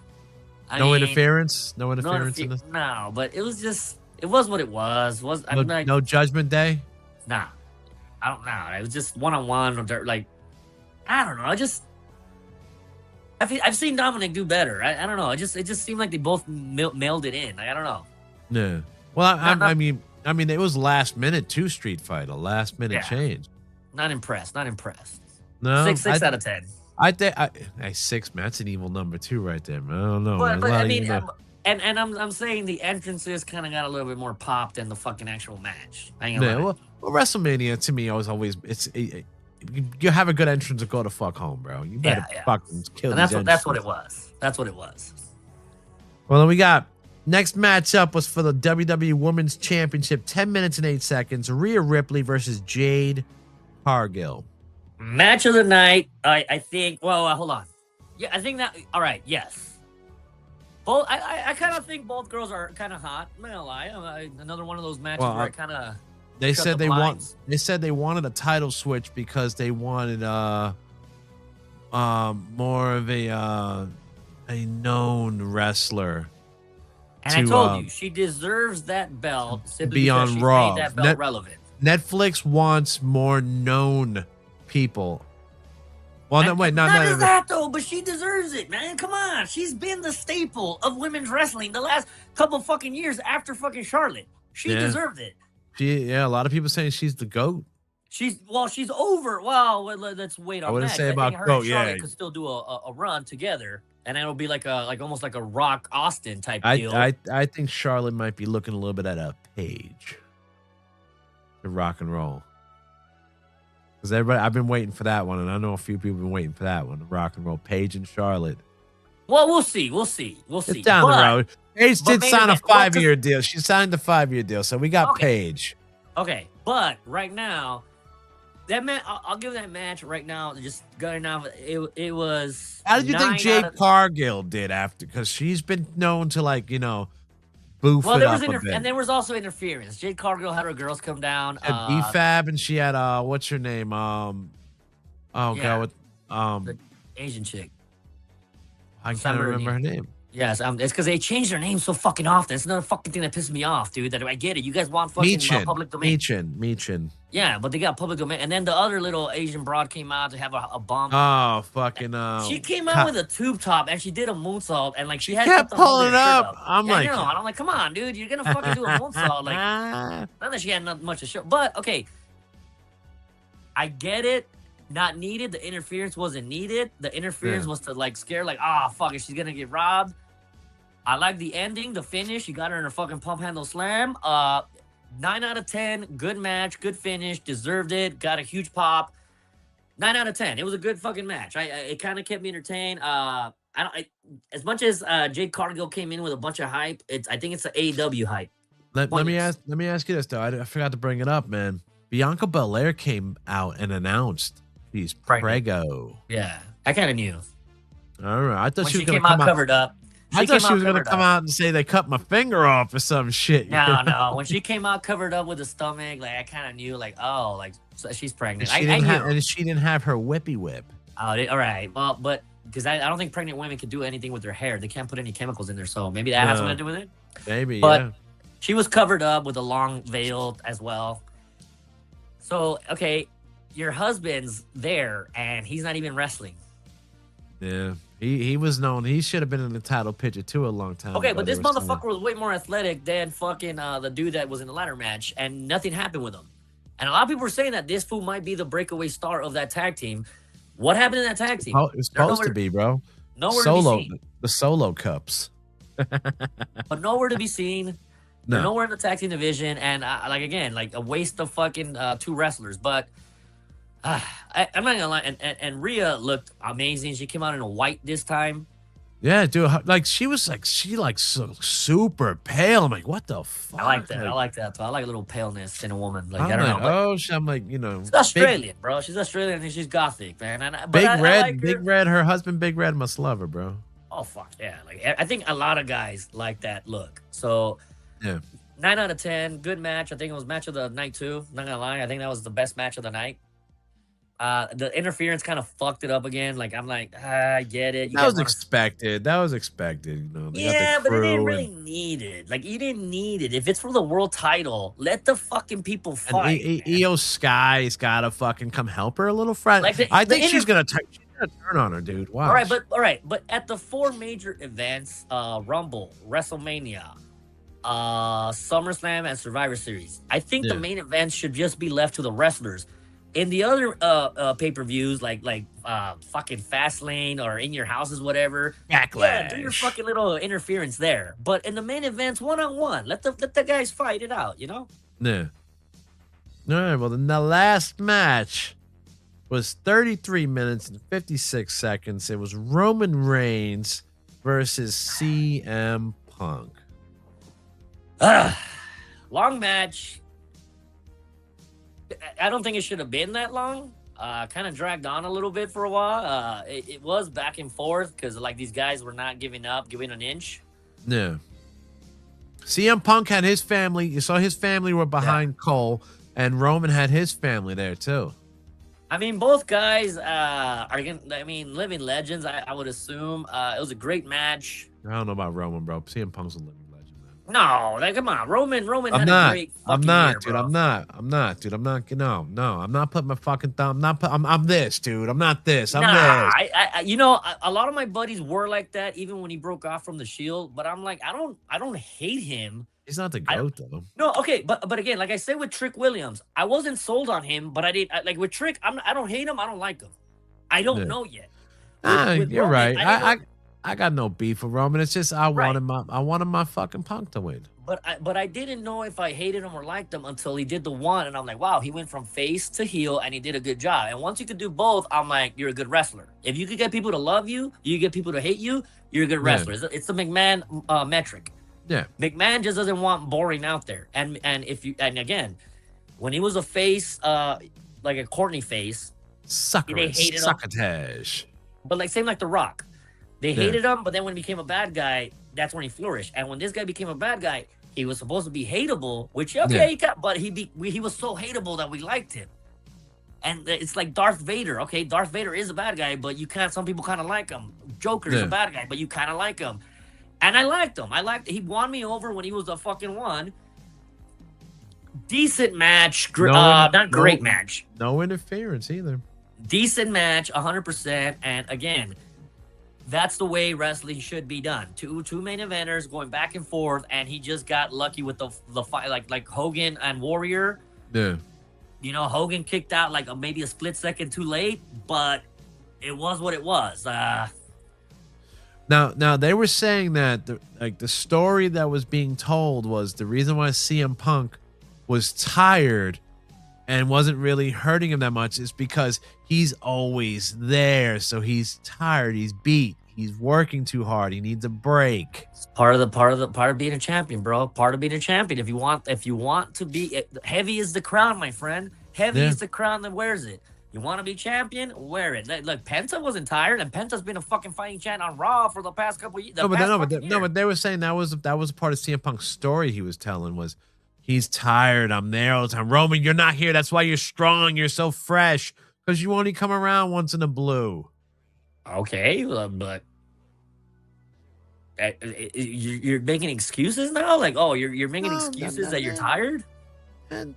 No interference in this. No, but it was just. It was what it was. No Judgment Day. Nah, I don't know. It was just one-on-one. Like, I don't know. I've seen Dominic do better. I don't know. It just seemed like they both mailed it in. Like, I don't know. Yeah. Well, I mean, it was last minute too. Street Fight, a last minute change. Not impressed. No, 6 out of 10. I think 6, man. That's an evil number too, right there, man. I don't know. But I mean, and I'm saying the entrances kind of got a little bit more pop than the fucking actual match. Well, WrestleMania to me always you have a good entrance to go to fuck home, bro. You better fucking kill. And that's what it was. That's what it was. Well, then we got next matchup was for the WWE Women's Championship, 10 minutes and 8 seconds. Rhea Ripley versus Jade Cargill. Match of the night, I think. Well, hold on. Yeah, I think that. All right, yes. Both. I kind of think both girls are kind of hot. I'm not gonna lie. Another one of those matches where I kind of. They said they wanted a title switch because they wanted more of a known wrestler. And I told you she deserves that belt simply be on Raw. Made that belt relevant. Netflix wants more known people Well, no, wait, not just that though, but she deserves it, man. Come on, she's been the staple of women's wrestling the last couple fucking years after fucking Charlotte. She deserved it. A lot of people saying she's the GOAT. She's over. Well, let's wait on that. I wouldn't say about her GOAT. and Charlotte could still do a run together, and it'll be like almost like a Rock Austin type deal. I think Charlotte might be looking a little bit at a Paige to rock and roll. Because everybody, I've been waiting for that one, and I know a few people have been waiting for that one. Rock and roll, Paige and Charlotte. Well, we'll see. It's down the road. Paige did sign a 5-year deal. She signed a 5-year deal, so we got Paige. Okay, but right now, that match, I'll give that match right now. Just going off, it was. How did you think Jade Cargill did after? Because she's been known to boof it up a bit. And there was also interference. Jade Cargill had her girls come down. B-Fab, and she had what's her name? God, the Asian chick. I can't remember her name. Yes, it's because they change their names so fucking often. It's another fucking thing that pisses me off, dude. That I get it. You guys want fucking public domain. Meechin. Yeah, but they got public domain. And then the other little Asian broad came out to have a bump. Oh, fucking. She came out with a tube top and she did a moonsault and she had kept pulling up. I'm I'm like, come on, dude, you're gonna fucking do a moonsault. Not that she had not much to show, but okay, I get it. Not needed. The interference wasn't needed. The interference was to scare fuck it, she's gonna get robbed. I like the ending, the finish. You got her in her fucking pump handle slam. 9 out of 10. Good match, good finish. Deserved it. Got a huge pop. 9 out of 10. It was a good fucking match. It kind of kept me entertained. As much as Jade Cargill came in with a bunch of hype, I think it's the AEW hype. Let me ask you this though. I forgot to bring it up, man. Bianca Belair came out and announced she's prego. Yeah, I kind of knew. All right, I thought when she was came out covered up. I thought she was going to come out and say they cut my finger off or some shit. No. When she came out covered up with the stomach, I kind of knew, so she's pregnant. And she didn't have her whippy whip. Oh, all right. Well, but because I don't think pregnant women can do anything with their hair. They can't put any chemicals in there, so maybe that has something to do with it. Maybe, but she was covered up with a long veil as well. So, okay, your husband's there, and he's not even wrestling. Yeah. He was known. He should have been in the title picture too a long time. Okay, but this motherfucker was way more athletic than fucking the dude that was in the ladder match, and nothing happened with him. And a lot of people were saying that this fool might be the breakaway star of that tag team. What happened in that tag team? It's supposed to be, bro. Nowhere to be seen. The solo cups. But nowhere to be seen. No. Nowhere in the tag team division, and a waste of fucking 2 wrestlers. But I'm not gonna lie, and Rhea looked amazing. She came out in a white this time. Yeah, dude. She was so super pale. I'm like, what the fuck? I like that. I like that too. I like a little paleness in a woman. I don't know. I'm like, she's Australian, bro. She's Australian and she's gothic, man. Big Red. Her husband, Big Red, must love her, bro. Oh fuck yeah! I think a lot of guys like that look. So yeah, 9 out of 10. Good match. I think it was match of the night too. Not gonna lie, I think that was the best match of the night. The interference kind of fucked it up again. I get it. That was expected. Yeah, but it didn't really need it. You didn't need it. If it's for the world title, let the fucking people fight. Io Sky's gotta fucking come help her a little, friend. I think she's gonna turn on her, dude. Wow. All right, but at the 4 major events, Rumble, WrestleMania, SummerSlam, and Survivor Series, I think the main events should just be left to the wrestlers. In the other pay-per-views, like fucking Fastlane or In Your Houses, whatever, Backlash, do your fucking little interference there. But in the main events, 1-on-1, let the guys fight it out, Yeah. All right. Well, then the last match was 33 minutes and 56 seconds. It was Roman Reigns versus CM Punk. Long match. I don't think it should have been that long. Kind of dragged on a little bit for a while. It was back and forth because these guys were not giving an inch. Yeah. CM Punk had his family. You saw his family were behind Cole, and Roman had his family there too. I mean, both guys are living legends. I would assume it was a great match. I don't know about Roman, bro. CM Punk's a living legend, man. No, like come on, Roman I'm had a not. great I'm fucking year, not, dude. bro. I'm not. I'm not, dude. I'm not. No, no. I'm not putting my fucking thumb. I'm this, dude. I'm not this. I'm Nah, this. you know, a lot of my buddies were like that, even when he broke off from the Shield. But I'm like, I don't hate him. He's not the I don't. goat though. No, okay, but again, like I said with Trick Williams, I wasn't sold on him, but like with Trick, I don't hate him. I don't like him. I don't Yeah. know yet. With You're Roman, right. I didn't know. I got no beef with Roman. It's just Right. I wanted my fucking Punk to win. But I didn't know if I hated him or liked him until he did the one, and I'm like, wow, he went from face to heel, and he did a good job. And once you could do both, I'm like, you're a good wrestler. If you could get people to love you, you get people to hate you, you're a good wrestler. It's the McMahon metric. Yeah. McMahon just doesn't want boring out there. And again, when he was a face, like a Courtney face, Sucker. they hated him. Succotash. But like same like The Rock, they Yeah. hated him. But then when he became a bad guy, that's when he flourished. And when this guy became a bad guy, he was supposed to be hateable, which but he was so hateable that we liked him. And it's like Darth Vader. Okay, Darth Vader is a bad guy, but some people kind of like him. Joker is a bad guy, but you kind of like him. And I liked him. He won me over when he was the fucking one. Decent match, not great match. No interference either. Decent match, 100%. And again, that's the way wrestling should be done. Two main eventers going back and forth, and he just got lucky with the fight, like Hogan and Warrior. Yeah. You know, Hogan kicked out like maybe a split second too late, but it was what it was. Now they were saying that the story that was being told was the reason why CM Punk was tired and wasn't really hurting him that much is because he's always there. So he's tired, he's beat, he's working too hard, he needs a break. It's part of being a champion, bro. Part of being a champion. If you want to be heavy is the crown, my friend. Heavy is the crown that wears it. You want to be champion? Wear it. Like Penta wasn't tired, and Penta's been a fucking fighting champ on Raw for the past couple years. But they were saying that was part of CM Punk's story he was telling was he's tired. I'm there all the time. Roman, you're not here. That's why you're strong. You're so fresh because you only come around once in a blue. Okay, but you're making excuses now. Like, oh, you're making excuses that you're tired. And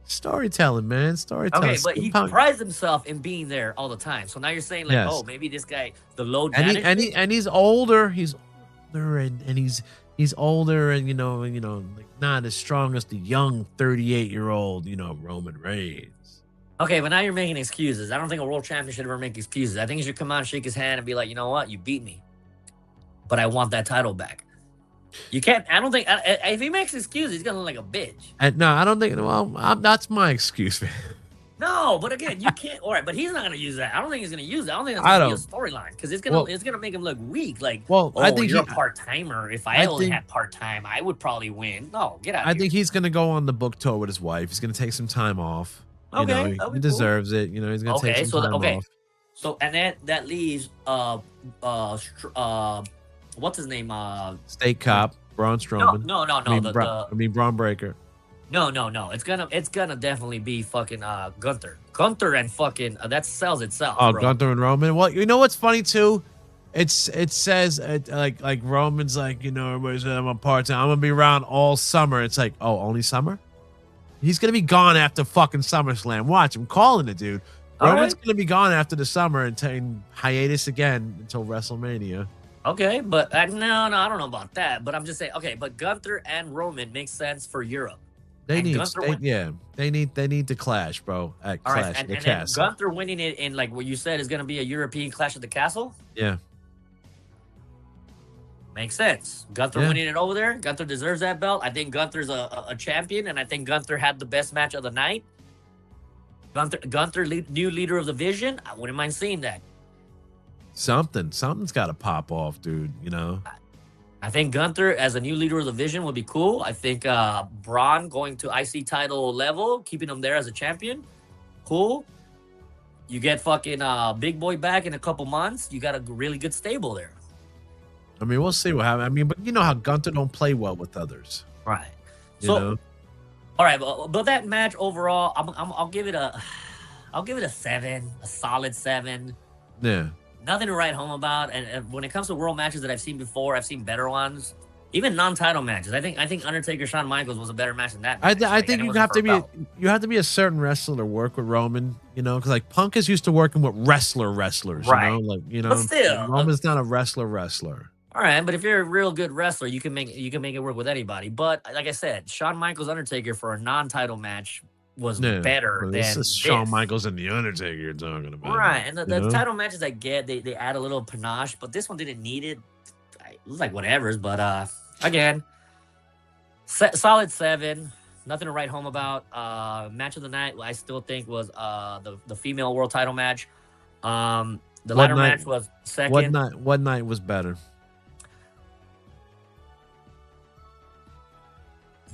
storytelling, man. Storytelling. Okay, but he prized himself in being there all the time. So now you're saying like, oh, maybe this guy, the load management. And he's older. He's older and he's older and you know, like not as strong as the young 38-year-old, Roman Reigns. Okay, but now you're making excuses. I don't think a world champion should ever make excuses. I think he should come out and shake his hand and be like, you know what, you beat me, but I want that title back. You can't. I don't think if he makes excuses, he's gonna look like a bitch. No, I don't think. Well, that's my excuse, man. No, but again, you can't. All right, but he's not gonna use that. I don't think he's gonna use that. I don't think that's gonna be a storyline because it's gonna make him look weak. Like, I think you're a part timer. If I only had part time, I would probably win. No, get out. I think he's gonna go on the book tour with his wife. He's gonna take some time off. Okay, he deserves it. He's gonna take some time off. So and that leaves what's his name? State Cop, Braun Strowman. No. Braun Breaker. No. It's gonna definitely be fucking Gunther. Gunther and fucking that sells itself. Oh, bro. Gunther and Roman. Well, you know what's funny too? It says like Roman's like everybody's I'm a part-time. I'm gonna be around all summer. It's like, oh, only summer? He's gonna be gone after fucking SummerSlam. Watch, I'm calling it, dude. Roman's gonna be gone after the summer and taking hiatus again until WrestleMania. Okay, but no, I don't know about that. But I'm just saying, okay, but Gunther and Roman makes sense for Europe. They need to clash, bro. At all Clash right, at the and Castle. Gunther winning it in like what you said is going to be a European Clash at the Castle. Yeah, makes sense. Gunther winning it over there. Gunther deserves that belt. I think Gunther's a champion, and I think Gunther had the best match of the night. Gunther, new leader of the Vision. I wouldn't mind seeing that. Something's got to pop off, dude. I think Gunther as a new leader of the Vision would be cool. I think Braun going to IC title level, keeping him there as a champion, cool. You get fucking Big Boy back in a couple months. You got a really good stable there. I mean, we'll see what happens. I mean, but you know how Gunther don't play well with others, right? All right, but that match overall, I'll give it a 7, a solid 7. Yeah. Nothing to write home about. And when it comes to world matches that I've seen before, I've seen better ones. Even non-title matches. I think Undertaker Shawn Michaels was a better match than that. I, Match. I think you have to be you have to be a certain wrestler to work with Roman, you know, because like Punk is used to working with wrestlers, Right. you know, like you know, But still, Roman's not a wrestler. all right, but if you're a real good wrestler, you can make it work with anybody. But like I said, Shawn Michaels Undertaker for a non-title match was Yeah, better well, than this is Shawn Michaels and the Undertaker you're talking about, Right, and the you know? title matches I get, they add a little panache, but this one didn't need it. It was like whatever's, but again, solid 7. Nothing to write home about. Match of the night, I still think was the female world title match. The ladder match was second. What night was better?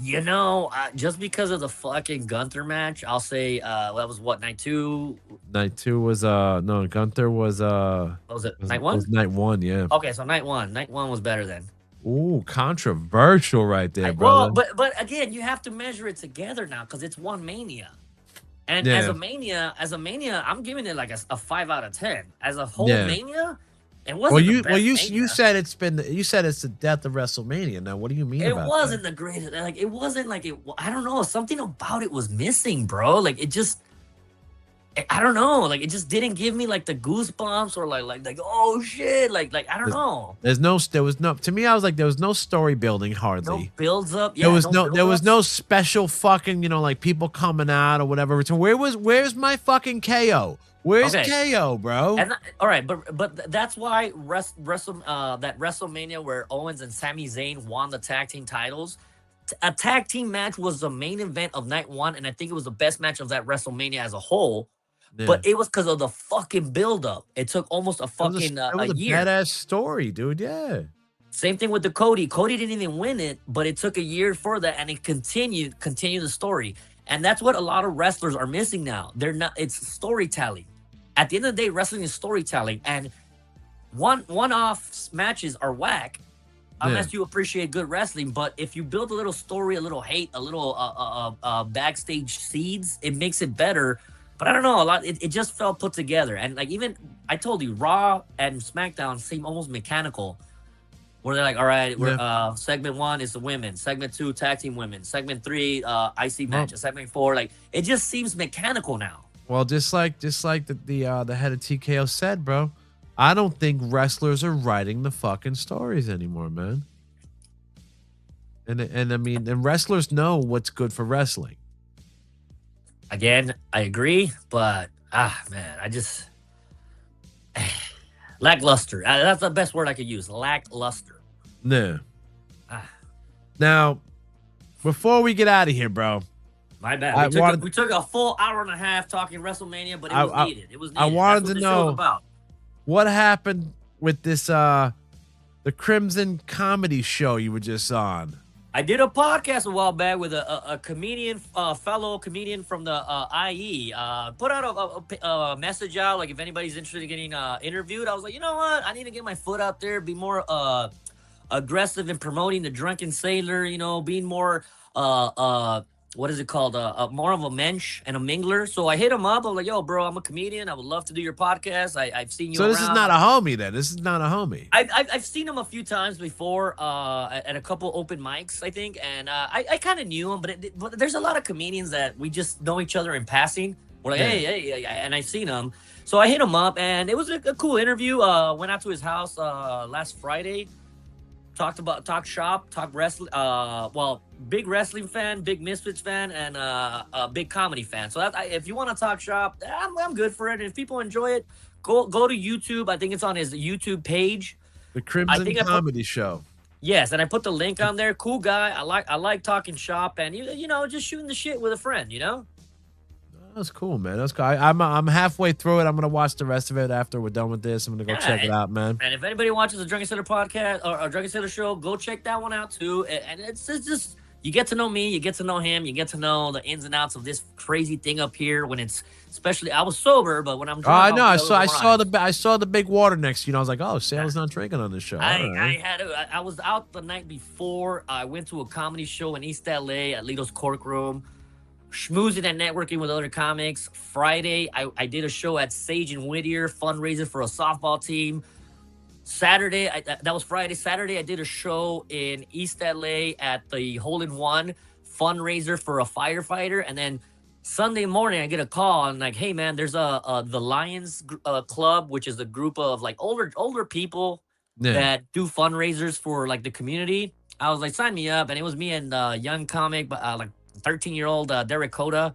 You know, just because of the fucking Gunther match, I'll say that was what, night 2? Night 2 was no, Gunther was What was it, night 1? Was night 1, yeah. Okay, so night 1. Night 1 was better then. Ooh, controversial right there, brother. Well, but again, you have to measure it together now because it's one Mania. And Yeah. as a mania, I'm giving it like a 5 out of 10. As a whole Yeah. Mania, it wasn't the best you Mania. said it's the death of WrestleMania. Now, what do you mean It about wasn't that? the greatest. Like it wasn't like it. I don't know. Something about it was missing, bro. Like it just. I don't know. Like it just didn't give me like the goosebumps or like oh shit. Like I don't know. There was no to me I was like there was no story building No hardly. builds up. Yeah, There was no build-ups. special fucking, you know, like people coming out or whatever. Where's my fucking KO? Where's Okay. KO, bro? And all right, but that's why that WrestleMania where Owens and Sami Zayn won the tag team titles. A tag team match was the main event of night 1, and I think it was the best match of that WrestleMania as a whole. Yeah. But it was because of the fucking buildup. It took almost a fucking it was a a year. badass story, dude. Yeah. Same thing with the Cody. Cody didn't even win it, but it took a year for that, and it continued the story. And that's what a lot of wrestlers are missing now. They're not. It's storytelling. At the end of the day, wrestling is storytelling, and one-off matches are whack unless you appreciate good wrestling. But if you build a little story, a little hate, a little backstage seeds, it makes it better. But I don't know, it just felt put together. And like even I told you, Raw and SmackDown seem almost mechanical. Where they're like, all right, we're segment 1 is the women, segment 2 tag team women, segment 3 IC matches, segment 4, like it just seems mechanical now. Well, just like the head of TKO said, bro, I don't think wrestlers are writing the fucking stories anymore, man. And I mean, and wrestlers know what's good for wrestling. Again, I agree, but man, I just lackluster. That's the best word I could use. Lackluster. Yeah. Now, before we get out of here, bro. My bad. We took a full hour and a half talking WrestleMania, but it was needed. It was needed. I wanted That's what to this show's know about. what happened with this the Crimson comedy show you were just on. I did a podcast a while back with a comedian, fellow comedian from the IE. Put out a message out, like if anybody's interested in getting interviewed. I was like, you know what? I need to get my foot out there, be more aggressive in promoting the Drunken Sailor. You know, being more what is it called? More of a mensch and a mingler. So I hit him up. I'm like, yo, bro, I'm a comedian. I would love to do your podcast. I've seen you. So this is not a homie then. This is not a homie. I've seen him a few times before at a couple open mics, I think, and I kind of knew him, but there's a lot of comedians that we just know each other in passing. We're like, hey, and I've seen him, so I hit him up, and it was a cool interview. Went out to his house last Friday, talked shop, talked wrestling. Well, big wrestling fan, big Misfits fan, and a big comedy fan. So if you want to talk shop, I'm good for it. And if people enjoy it, go to YouTube. I think it's on his YouTube page. The Crimson Comedy Show. Yes, and I put the link on there. Cool guy. I like talking shop and you know just shooting the shit with a friend. You know. That's cool, man. That's cool. I'm halfway through it. I'm gonna watch the rest of it after we're done with this. I'm gonna go check it out, man. And if anybody watches the Drunken Sailor podcast or Drunken Sailor show, go check that one out too. And it's just you get to know me, you get to know him, you get to know the ins and outs of this crazy thing up here. When it's especially, I was sober, but when I'm drunk, I know. I saw the big water next to you. And I was like, oh, Sailor's not drinking on this show. I was out the night before. I went to a comedy show in East LA at Lito's Cork Room. Schmoozing and networking with other comics. Friday, I did a show at Sage and Whittier, fundraiser for a softball team. Saturday, that was Friday. Saturday, I did a show in East LA at the Hole-in-One fundraiser for a firefighter, and then Sunday morning, I get a call and like, hey man, there's the Lions Club, which is a group of like older people that do fundraisers for like the community. I was like, sign me up, and it was me and young comic, like 13-year-old Derek Coda,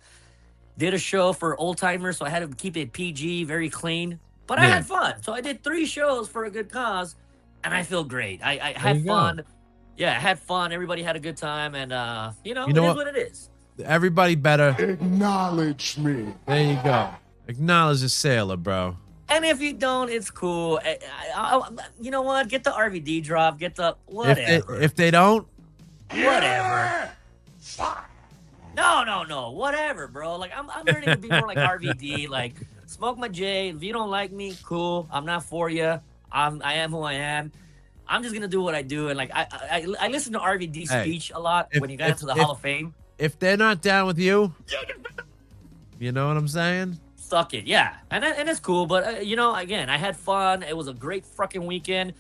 did a show for old timers, so I had to keep it PG, very clean. But I had fun. So I did 3 shows for a good cause, and I feel great. I had fun. Yeah, I had fun. Everybody had a good time, and it is what it is. Everybody better acknowledge me. There you go. Acknowledge the sailor, bro. And if you don't, it's cool. You know what? Get the RVD drop. Get the whatever. If they don't, whatever. No. Whatever, bro. Like I'm learning to be more like RVD. Like smoke my J. If you don't like me, cool. I'm not for you. I am who I am. I'm just gonna do what I do. And like I listen to RVD speech a lot when he got into the Hall of Fame. If they're not down with you, you know what I'm saying? Suck it, yeah. And it's cool, but again, I had fun. It was a great fucking weekend.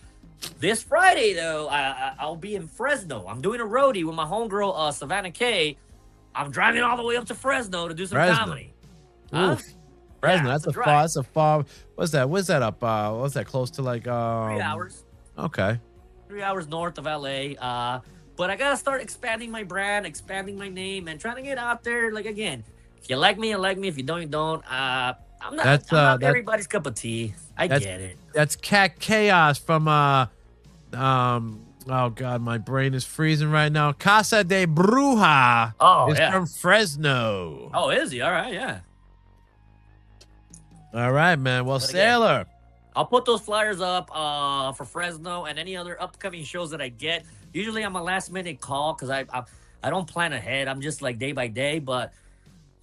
This Friday, though, I'll be in Fresno. I'm doing a roadie with my homegirl, Savannah K. I'm driving all the way up to Fresno to do some comedy. Huh? Fresno, that's a far. What's that? What's that up? What's that close to like? 3 hours. Okay. 3 hours north of LA. But I gotta start expanding my brand, expanding my name, and trying to get out there. Like again, if you like me, you like me. If you don't, you don't. I'm not everybody's cup of tea. I get it. That's Cat Chaos from oh god, my brain is freezing right now. Casa de Bruja. Oh, is from Fresno. Oh, is he? All right, yeah. All right, man. Well, Sailor, I'll put those flyers up for Fresno and any other upcoming shows that I get. Usually I'm a last minute call because I don't plan ahead. I'm just like day by day. But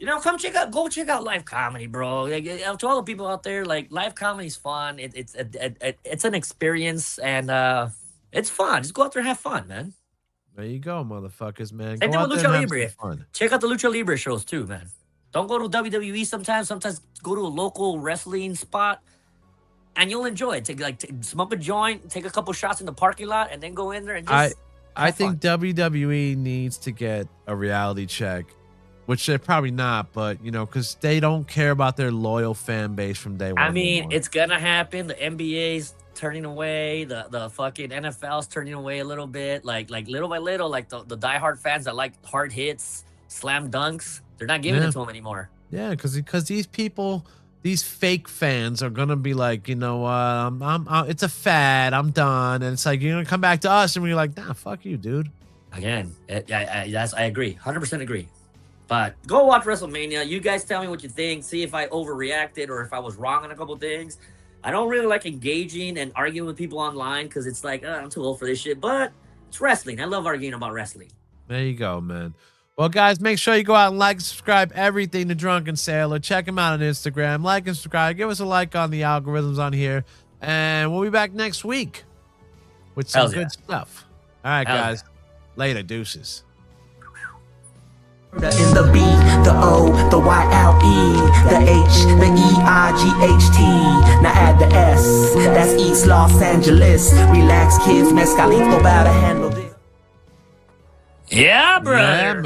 go check out live comedy, bro. Like, to all the people out there, like live comedy's fun. It's an experience, and it's fun. Just go out there and have fun, man. There you go, motherfuckers, man. Same thing with Lucha Libre. Check out the Lucha Libre shows too, man. Don't go to WWE sometimes. Sometimes go to a local wrestling spot, and you'll enjoy it. Smoke a joint, take a couple shots in the parking lot, and then go in there and just I think WWE needs to get a reality check, which they're probably not, but because they don't care about their loyal fan base from day one. I mean, it's gonna happen. The NBA's turning away, the fucking NFL's turning away a little bit, like little by little, like the diehard fans that like hard hits, slam dunks, they're not giving it to them anymore. Yeah, because these people, these fake fans are gonna be like, it's a fad. I'm done, and it's like you're gonna come back to us, and we're like, nah, fuck you, dude. Again, I agree, 100% agree. But go watch WrestleMania. You guys tell me what you think. See if I overreacted or if I was wrong on a couple things. I don't really like engaging and arguing with people online because it's like, I'm too old for this shit. But it's wrestling. I love arguing about wrestling. There you go, man. Well, guys, make sure you go out and like and subscribe everything to Drunken Sailor. Check him out on Instagram. Like and subscribe. Give us a like on the algorithms on here. And we'll be back next week with some good stuff. All right, guys. Later. Deuces. In the B, the O, the Y-L-E, the H, the E-I-G-H-T. Now add the S, that's East Los Angeles. Relax, kids, mezcalito, about to handle this. Yeah, brother. Yeah, man.